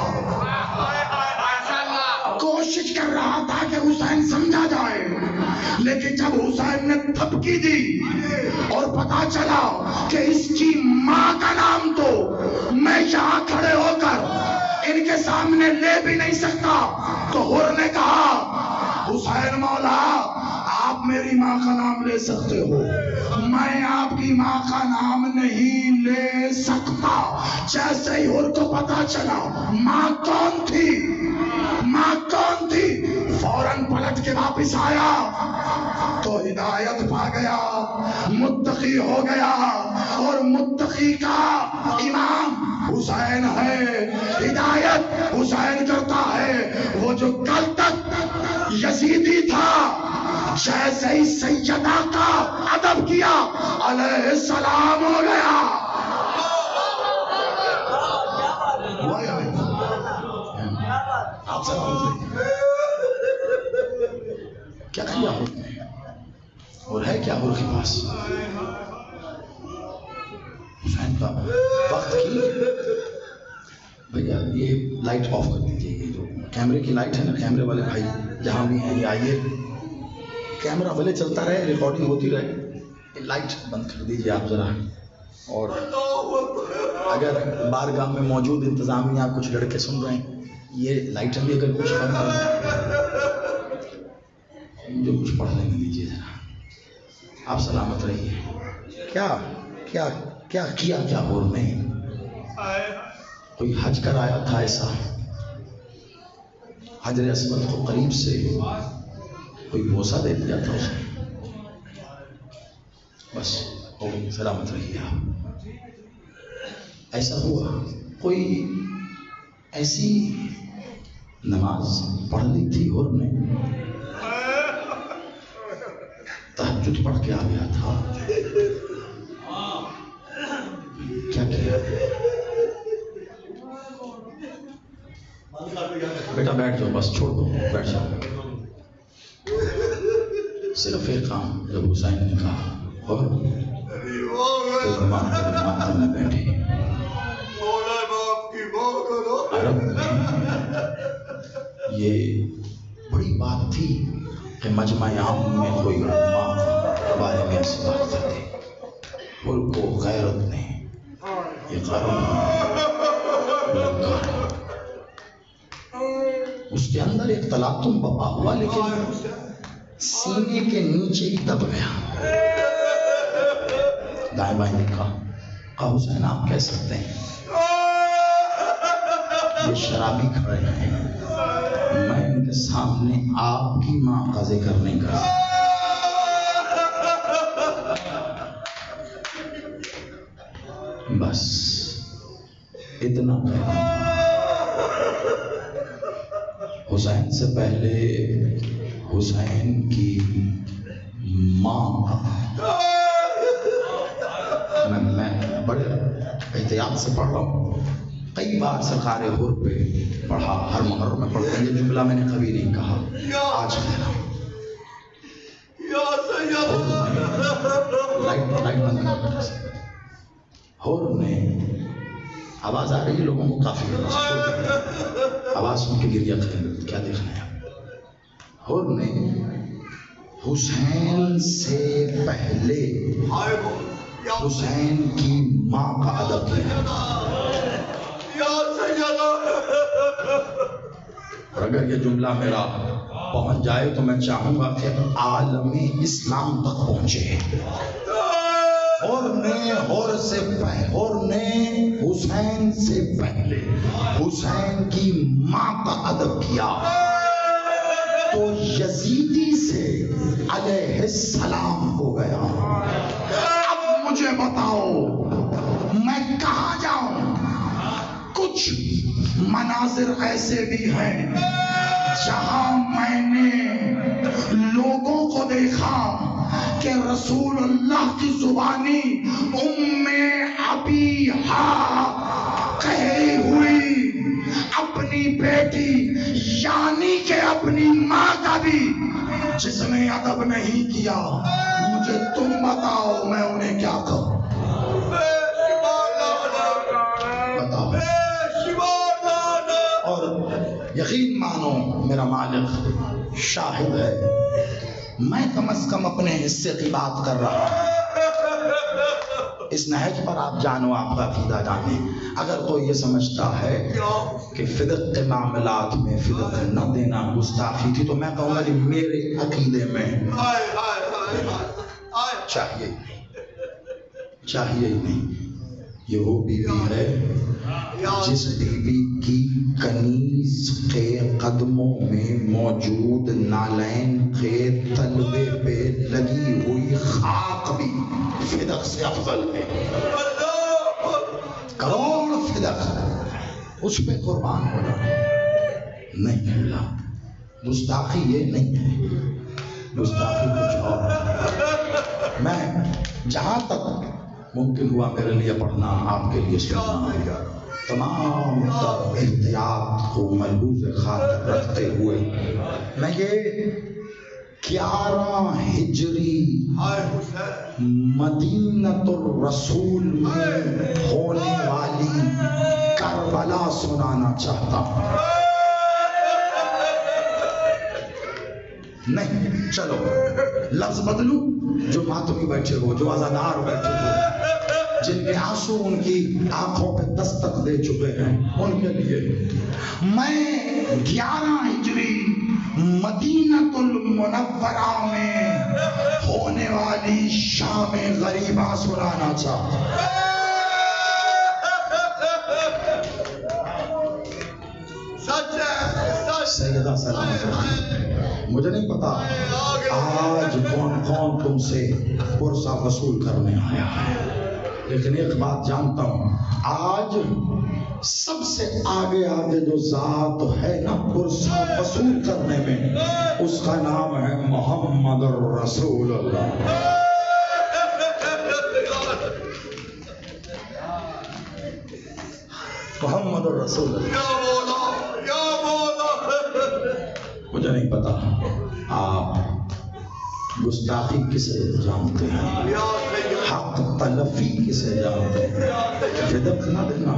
کوشش کر رہا تھا کہ حسین سمجھا جائے، لیکن جب حسین نے تھپکی دی اور پتا چلا کہ اس کی ماں کا نام تو میں یہاں کھڑے ہو کر ان کے سامنے لے بھی نہیں سکتا، تو حر نے کہا حسین مولا آپ میری ماں کا نام لے سکتے ہو، میں آپ کی ماں کا نام نہیں لے سکتا. جیسے ہی حر کو پتا چلا ماں کون تھی، فوراً پلٹ کے واپس آیا تو ہدایت پا گیا، متقی ہو گیا، اور متقی کا امام حسین ہے، ہدایت حسین کرتا ہے. وہ جو کل تک یزیدی تھا، جیسے ہی سیدہ کا ادب کیا علیہ السلام ہو گیا. آپ کیا کیا اور ہے کیا حر کے پاس؟ حسین کا وقت کی بھیا یہ لائٹ آف کر دیجیے، یہ جو کیمرے کی لائٹ ہے نا، کیمرے والے بھائی جہاں بھی ہیں یہ آئیے، کیمرہ بھلے چلتا رہے، ریکارڈنگ ہوتی رہے، لائٹ بند کر دیجیے آپ ذرا. اور اگر بارگاہ میں موجود انتظامیہ کچھ لڑکے سن رہے ہیں، یہ لائٹیں بھی اگر کچھ بند کر جو کچھ پڑھ لینے دیجیے ذرا. آپ سلامت رہیے. کیا کیا حور نے؟ کوئی حج کر آیا تھا ایسا، حجر اسود کو قریب سے کوئی بوسہ دے دیا تھا اسے، بس سلامت رہیے آپ. ایسا ہوا کوئی ایسی نماز پڑھ لی تھی حور نے، تہجد پڑھ کے آ گیا تھا، کیا کیا؟ بیٹا بیٹھ جاؤ، بس چھوڑ دو، بیٹھ جاؤ. صرف ایک کام جب حسین نے کہا اور ماتم میں بیٹھے، عرب میں یہ بڑی بات تھی کہ مجمع عام میں کوئی علماء کے بارے میں ایسی بات کرتے. حر کو غیرت نے یہ قانون لگا، اس کے اندر ایک تلاطم بپا ہوا، لیکن سینے کے نیچے ہی دب گیا. دائیں بائیں دیکھا، کہا حسین آپ کہہ سکتے ہیں یہ شرابی کھڑے ہیں، میں ان کے سامنے آپ کی ماں کا ذکر نہیں کر سکتا. بس اتنا کہنا تھا. حسین سے پہلے حسین کی ماں، میں بڑے احتیاط سے پڑھ رہا ہوں، کئی بار سرکار حر پہ پڑھا، ہر محرم میں پڑھتے ہیں، یہ جملہ میں نے کبھی نہیں کہا، آج کہہ رہا ہوں. لائٹ بند کر. حر نے آواز آ رہی ہے لوگوں کو کافی، آواز سن کے گریا کریں، کیا دیکھنا ہے. حر نے حسین سے پہلے حسین کی ماں کا ادب کیا. اور اگر یہ جملہ میرا پہنچ جائے تو میں چاہوں گا کہ عالم اسلام تک پہنچے. حر نے حسین سے پہلے حسین کی ماں کا ادب کیا تو یزیدی سے علیہ السلام ہو گیا. اب مجھے بتاؤ میں کہاں جاؤں؟ کچھ مناظر ایسے بھی ہیں جہاں میں نے لوگوں کو دیکھا کہ رسول اللہ کی زبانی ام ابیہا کہی ہوئی اپنی بیٹی یعنی کہ اپنی ماں کا بھی جس نے ادب نہیں کیا، مجھے تم بتاؤ میں انہیں کیا کہوں؟ بتاؤ۔ اور یقین مانو میرا مالک شاہد ہے، میں کم از کم اپنے حصے کی بات کر رہا ہوں۔ اس نہج پر آپ جانو، آپ کا عقیدہ جانے۔ اگر کوئی یہ سمجھتا ہے کہ فدق کے معاملات میں فدق نہ دینا گستاخی تھی، تو میں کہوں گا کہ میرے عقیدے میں چاہیے ہی نہیں۔ یہ وہ بیوی ہے جس بیوی کی کنیز کے قدموں میں موجود نالین کے تلوے پہ لگی ہوئی خاک بھی فدق سے افضل ہے۔ کروڑ فدق اس پہ قربان ہونا نہیں ملا۔ گستاخی یہ نہیں ہے، گستاخی کچھ اور ہے۔ میں جہاں تک ممکن ہوا میرے لیے پڑھنا، آپ کے لیے سننا، تمام تر احتیاط کو ملحوظ خاطر رکھتے ہوئے میں یہ 11 ہجری مدینۃ الرسول میں ہونے والی کربلا سنانا چاہتا ہوں۔ نہیں، چلو لفظ بدلو، جو ماتمی بیٹھے ہو، جو عزادار بیٹھے ہو، جن کے آنسو ان کی آنکھوں پہ دستک دے چکے ہیں، ان کے لیے میں 11 ہجری مدینۃ المنورہ میں ہونے والی شام غریبہ سنانا چاہتا ہوں۔ سیدہ سلامت رکھیں۔ مجھے نہیں پتا آج کون کون تم سے پرسہ وصول کرنے آیا ہے، لیکن ایک بات جانتا ہوں، آج سب سے آگے جو ذات ہے نا پرسہ وصول کرنے میں، اس کا نام ہے محمد الرسول اللہ۔ محمد الرسول اللہ۔ مجھے نہیں پتا آپ گستاخی کسے جانتے ہیں، حق تلفی کسے جانتے ہیں، فدق نہ دینا۔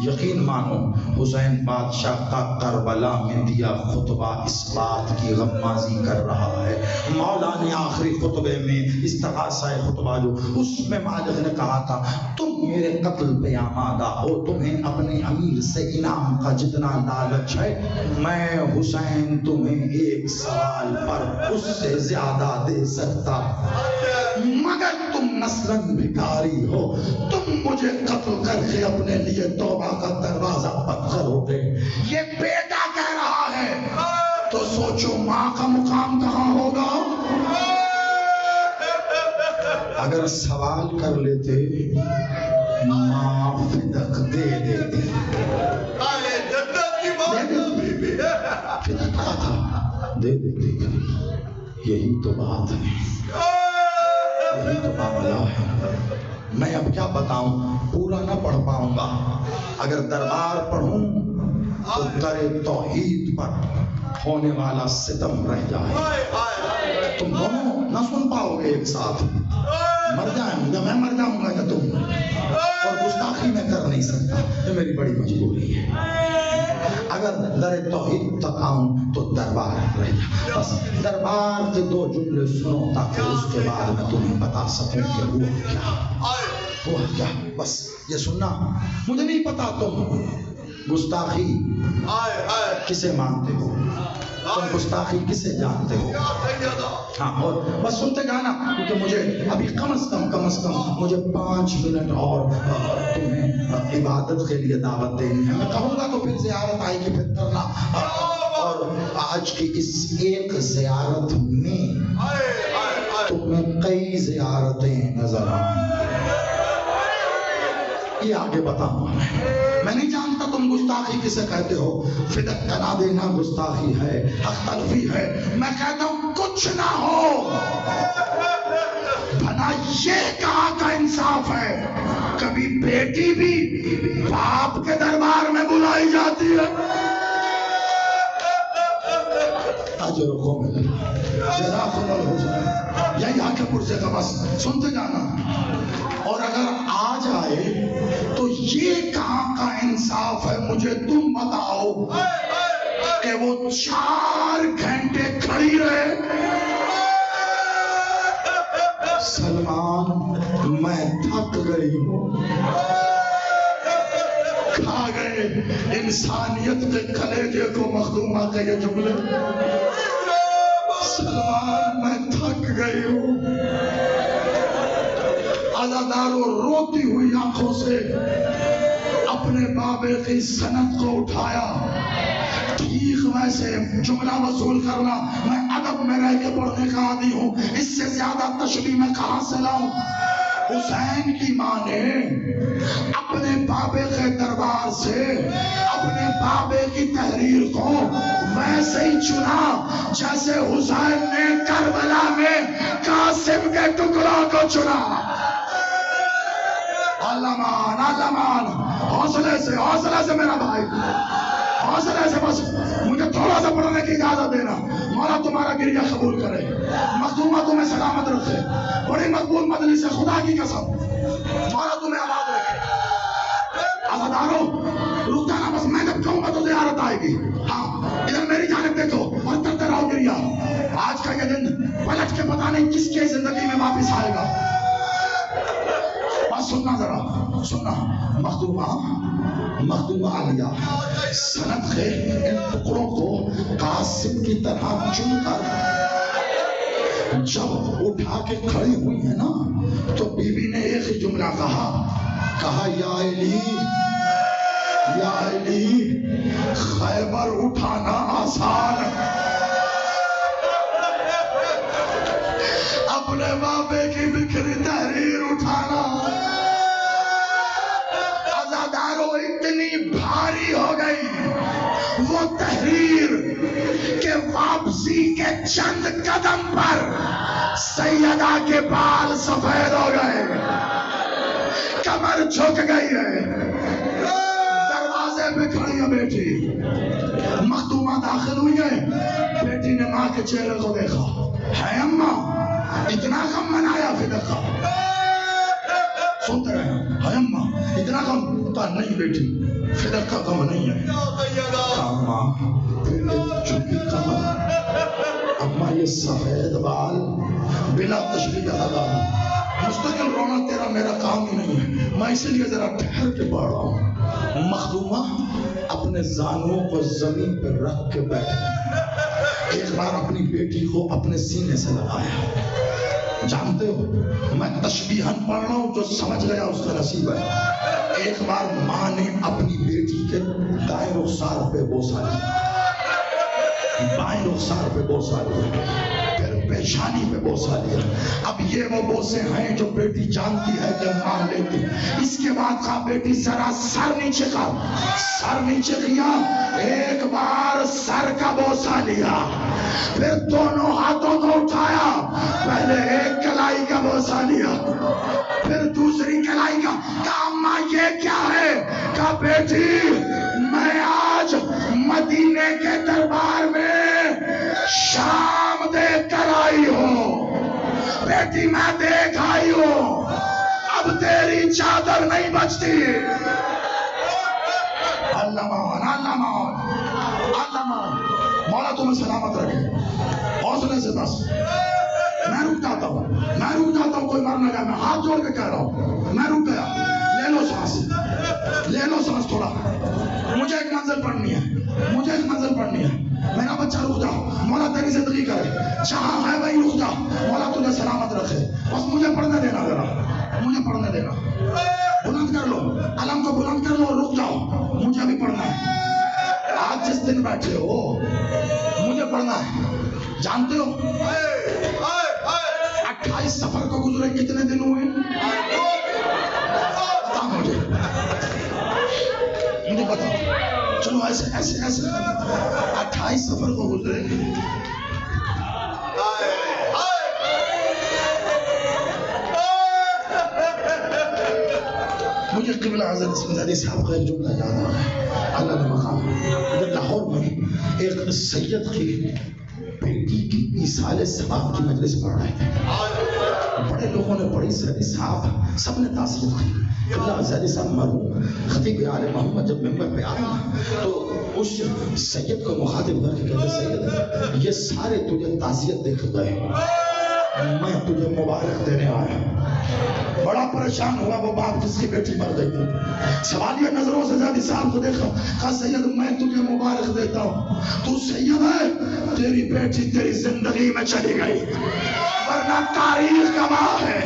یقین مانو حسین بادشاہ کا کربلا میں دیا خطبہ اس بات کی غمازی کر رہا ہے۔ مولا نے آخری خطبے میں استغاثہ خطبہ جو اس میں مالک نے کہا تھا، تم میرے قتل پہ آمادہ ہو، تمہیں اپنے امیر سے انعام کا جتنا لالچ ہے، میں حسین تمہیں 1 سال پر اس سے زیادہ دے سکتا، مگر تم نسلاً بھکاری ہو، تم مجھے قتل کر کے اپنے لیے توبہ کا دروازہ بند کرو گے۔ یہ بیٹا کہہ رہا ہے تو سوچو ماں کا مقام کہاں ہوگا۔ اگر سوال کر لیتے ماں فدق دے دیتی، فدق کا تھا دے دیتی، یہی تو بات ہے، یہی تو معاملہ ہے۔ میں اب کیا بتاؤں، پورا نہ پڑھ پاؤں گا، اگر دربار پڑھوں تو در توحید پر ہونے والا ستم رہ جائے، تم دونوں نہ سن پاؤ گے ایک ساتھ، مر جائیں گے، میں مر جاؤں گا یا تم، اور گستاخی میں کر نہیں سکتا، یہ میری بڑی مجبوری ہے۔ اگر در توحید تک آؤں تو دربار رہ جائے، بس دربار کے 2 جملے سنو تاکہ اس کے بعد میں تمہیں بتا سکوں کہ ہوا کیا، بس یہ سننا۔ مجھے نہیں پتا تم گستاخی کسے مانتے ہو، تم گستاخی کسے جانتے ہو، ہاں، اور بس سنتے جانا، کیونکہ مجھے ابھی کم از کم مجھے 5 منٹ اور تمہیں عبادت کے لیے دعوت دینی ہے۔ میں کہوں گا تو پھر زیارت آئے گی، پھر کرنا، اور آج کی اس ایک زیارت میں تمہیں کئی زیارتیں نظر آئیں، یہ آگے بتاؤں گا۔ میں نہیں جانتا تم گستاخی کسے کہتے ہو؟ فدق کرا دینا گستاخی ہے، حق تلفی ہے۔ میں کہتا ہوں کچھ نہ ہو، بھلا یہ کہاں کا انصاف ہے؟ کبھی بیٹی بھی باپ کے دربار میں بلائی جاتی ہے؟ اجرکم اللہ، جزاکم الحسنى، یہی حق پرسے کا بس سنتے جانا۔ اور اگر آ جائے تو یہ کہاں کا انصاف ہے؟ مجھے تم بتاؤ کہ وہ 4 گھنٹے کھڑی رہے۔ سلمان میں تھک گئی ہوں، کھا گئے انسانیت کے کلیجے کو مخدومہ کے یہ جملے۔ سلمان میں تھک گئی ہوں۔ عزادارو روتی ہوئی آنکھوں سے اپنے بابے کی سند کو اٹھایا۔ ٹھیک ویسے جملہ وصول کرنا میں ادب میں رہ کے پڑھنے کا عادی ہوں، اس سے زیادہ تشبیہ میں کہاں سے لاؤں؟ حسین کی ماں نے اپنے بابے کے دربار سے اپنے بابے کی تحریر کو ویسے ہی چنا جیسے حسین نے کربلا میں قاسم کے ٹکڑوں کو چنا۔ علمان حوصلے سے میرا بھائی، حوصلے سے، بس مجھے تھوڑا سا پڑھنے کی اجازت دینا۔ مولا تمہارا گریہ قبول کرے، مخدومہ تمہیں سلامت رکھے، بڑی مقبول مجلس ہے، خدا کی قسم مولا تمہیں آباد رکھے۔ عزادارو رک جانا، بس میں جب کہوں گا تو زیارت آئے گی۔ ہاں ادھر میری جانب دیکھو اور کرتے رہو گریہ۔ آج کا یہ دن پلٹ کے پتہ نہیں کس کے زندگی میں واپس آئے گا۔ بس سننا ذرا، سننا۔ مخدومہ عالیہ سند کے ان ٹکڑوں کو قاسم کی طرح چن کر جب اٹھا کے کھڑی ہوئی ہے نا، تو بی بی نے ایک ہی جملہ کہا، یا علی خیبر اٹھانا آسان، اپنے بابے کی بکھری تحریر اٹھانا عزادارو اتنی بھاری ہو گئی۔ وہ تحریر کہ واپسی کے چند قدم پر سیدہ کے بال سفید ہو گئے، کمر جھک گئی ہے، دروازے پہ کھڑی ہے بیٹی۔ مخدومہ داخل ہوئی ہے، بیٹی نے ماں کے چہرے کو دیکھا، ہے اماں اتنا غم منایا فدق کا؟ سنتے رہے، ہے اماں اتنا غم؟ کہا نہیں بیٹی فدق کا غم نہیں ہے۔ کہا ماں، پھر چپی کہا، اماں یہ سفید بال بلا تشبیہ لگا، مستقل رونا تیرا میرا کام ہی نہیں ہے، میں اسی لیے ذرا ٹھہر کے پڑھ رہا ہوں۔ مخدومہ اپنے زانوں کو زمین پر رکھ کے بیٹھے، ایک بار اپنی بیٹی کو اپنے سینے سے لگایا۔ جانتے ہو میں تشبیہاً پڑھ رہا ہوں، جو سمجھ گیا اس کا نصیب ہے۔ ایک بار ماں نے اپنی بیٹی کے دائیں رخسار پہ بوسہ لیا، بائیں رخسار پہ بوسہ لیا، پھر پیشانی پہ بوسہ لیا۔ اب یہ وہ بوسے ہیں جو بیٹی جانتی ہے کہ ماں لیتی۔ اس کے بعد کہا بیٹی ذرا سر نیچے کر، سر نیچے کیا، ایک بار سر کا بوسہ لیا، پھر دونوں ہاتھوں کو اٹھایا، پہلے ایک کلائی کا بوسہ لیا، پھر دوسری کلائی کا۔ کہا اماں یہ کیا ہے؟ کہا بیٹی میں آج مدینے کے دربار میں شام دیکھ کر آئی ہوں، بیٹی میں دیکھ آئی ہوں، اب تیری چادر نہیں بچتی۔ اللہ مان مولا تمہیں سلامت رکھے، حوصلے سے بس۔ میں رک جاتا ہوں، کوئی مر نہ جائے، میں ہاتھ جوڑ کے کہہ رہا ہوں، میں رک گیا۔ لے لو سانس تھوڑا، مجھے ایک منزل پڑھنی ہے، میرا بچہ رک جا، مولا تیری زندگی کرے، جہاں ہے وہی رک جا، مولا تجھے سلامت رکھے، بس مجھے پڑھنے دینا، بلند کر لو علم کو، بلند کر لو، رک جاؤ، مجھے بھی پڑھنا ہے۔ آج جس دن بیٹھے ہو مجھے پڑھنا ہے، جانتے ہو 28 سفر کو گزرے کتنے دن ہوئے؟ نہیں پتا. چلو ایسے ایسے ایسے 28 سفر کو گزرے. مجھے قبلہ حضرت سنزادی صاحب کا ایک جملہ یاد آ رہا ہے. اللہ نے مقام ادھر لاہور میں ایک سید کی بیٹی کی ایصال ثواب کی مجلس پڑھ رہے تھے. بڑے لوگوں نے پڑھی. سیدی صاحب سب نے تاثیر کی. قبلہ سیدی صاحب مرحوم خطیب آل محمد جب ممبر پہ آئے تو اس سید کو مخاطب کر کے کہتے سید یہ سارے تجھے تعزیت دے کر گئے, میں تجھے مبارک دینے آیا. بڑا پریشان ہوا وہ باپ جس کی بیٹی مر گئی تھی. سوالیہ نظروں سے زیادہ صاحب کو دیکھا, کہا سید میں تجھے مبارک دیتا ہوں, تو سید ہے, تیری بیٹی تیری زندگی میں چلی گئی, ورنہ تاریخ گواہ ہے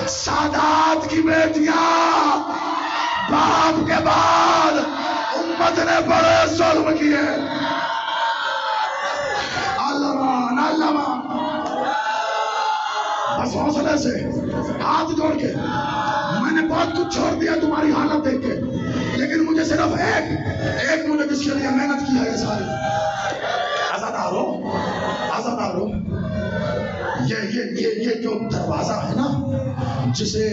سادات کی بیٹیاں باپ کے بعد امت نے بڑے ظلم کیے. علامہ بس حوصلے سے ہاتھ جوڑ کے, میں نے بہت کچھ چھوڑ دیا تمہاری حالت دیکھ کے, لیکن مجھے صرف ایک مجھے جس کے لیے محنت کی ہے یہ ساری. آزادارو یہ جو دروازہ ہے نا جسے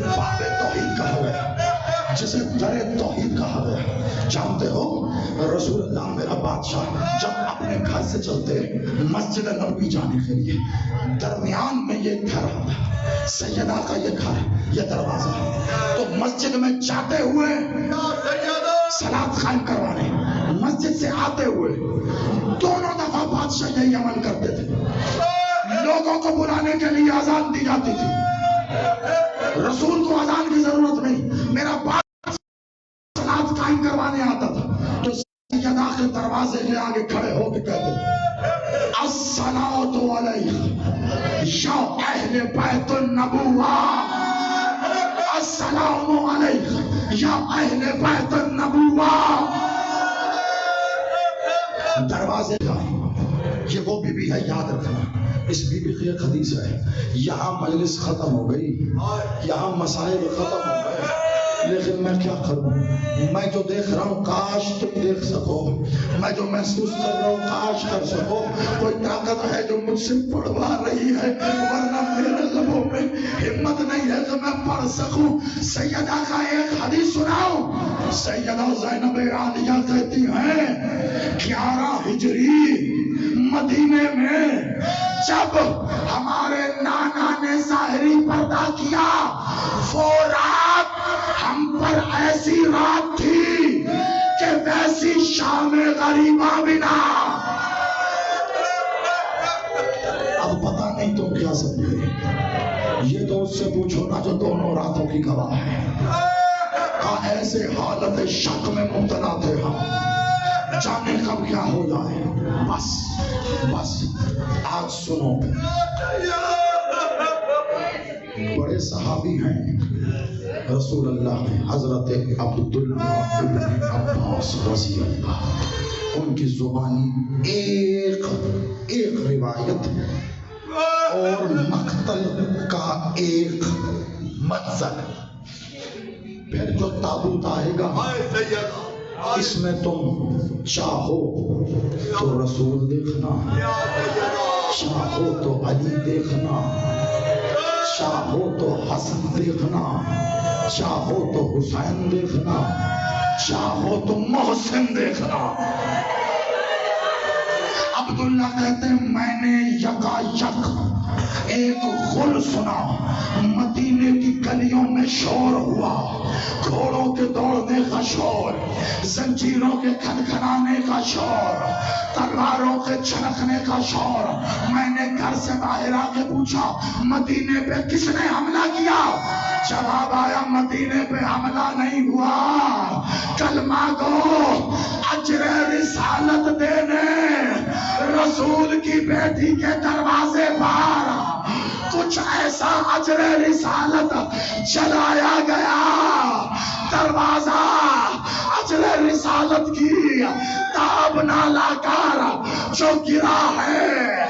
باب توحید کہا گیا, جسے در توحید کہا گیا, جانتے ہو رسول اللہ میرا بادشاہ جب اپنے گھر سے چلتے مسجد نبوی جانے کے لیے درمیان میں یہ گھر ہے, سیدہ کا یہ گھر, یہ دروازہ ہے, تو مسجد میں جاتے ہوئے صلاۃ قائم کروانے, مسجد سے آتے ہوئے دونوں دفعہ بادشاہ یہی عمل کرتے تھے. لوگوں کو بلانے کے لیے اذان دی جاتی تھی, رسول کو اذان کی ضرورت نہیں, میرا باپ صلاۃ قائم کروانے آتا تھا تو سیدہ کے دروازے کے آگے کھڑے ہو کے کہتے الصلاۃ علیہ یا اہل بیت النبوہ, السلام علیہ یا اہل بیت النبوہ. دروازے کا یہ وہ بی بی ہے, یاد رکھنا. اس بی بی کی ایک حدیث ہے, یہاں مجلس ختم ہو گئی, یہاں مسائل ختم ہو گئے, لیکن میں کیا کروں, میں جو دیکھ رہا ہوں کاش تم دیکھ سکو, میں جو محسوس کر رہا ہوں کاش کر سکو. کوئی طاقت ہے جو مجھ سے پڑھوا رہی ہے, ورنہ میرے لبوں میں ہمت نہیں ہے کہ میں پڑھ سکوں. سیدہ کا ایک حدیث سناؤ. سیدہ زینب عالیہ کہتی ہیں 11 ہجری مدینے میں جب ہمارے نانا نے ظاہری پردہ کیا, وہ رات ہم پر ایسی رات تھی کہ ویسی شام غریبہ بنا. اب پتہ نہیں تم کیا سمجھے, یہ تو اس سے پوچھو نا جو دونوں راتوں کی گواہ ہے. ایسے حالت شک میں مبتلا تھے ہم, جانے کب کیا ہو جائے. بس آج سنو, بڑے صحابی ہیں رسول اللہ کے, حضرت عبداللہ ابن عباس رضی اللہ, ان کی زبانی ایک روایت اور مقتل کا ایک منظر. پھر جو تابوت آئے گا اس میں تم چاہو تو رسول دیکھنا, چاہو تو علی دیکھنا, چاہو تو حسن دیکھنا, چاہو تو حسین دیکھنا, چاہو تو محسن دیکھنا. عبداللہ کہتے ہیں میں نے یکا یک ایک غل سنا, مدینے کی گلیوں میں شور ہوا, گھوڑوں کے دوڑنے کا شور, زنجیروں کے کھنکھنانے کا شور, تلواروں کے چھنکنے کا شور. میں نے گھر سے باہر آ کے پوچھا مدینے پہ کس نے حملہ کیا؟ جواب آیا مدینے پہ حملہ نہیں ہوا, کلمہ گو اجر رسالت دینے رسول کی بیٹی کے دروازے پر کچھ ایسا اجر رسالت جلایا گیا, دروازہ اجر رسالت کی تاب نالا کر جو گرا ہے,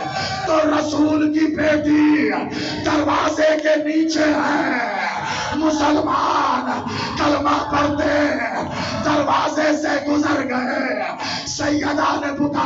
تو رسول کی بیٹی دروازے کے نیچے ہے. مسلمان نوجوان کلمہ پڑھتے دروازے سے گزر گئے، سیدہ نے پکارا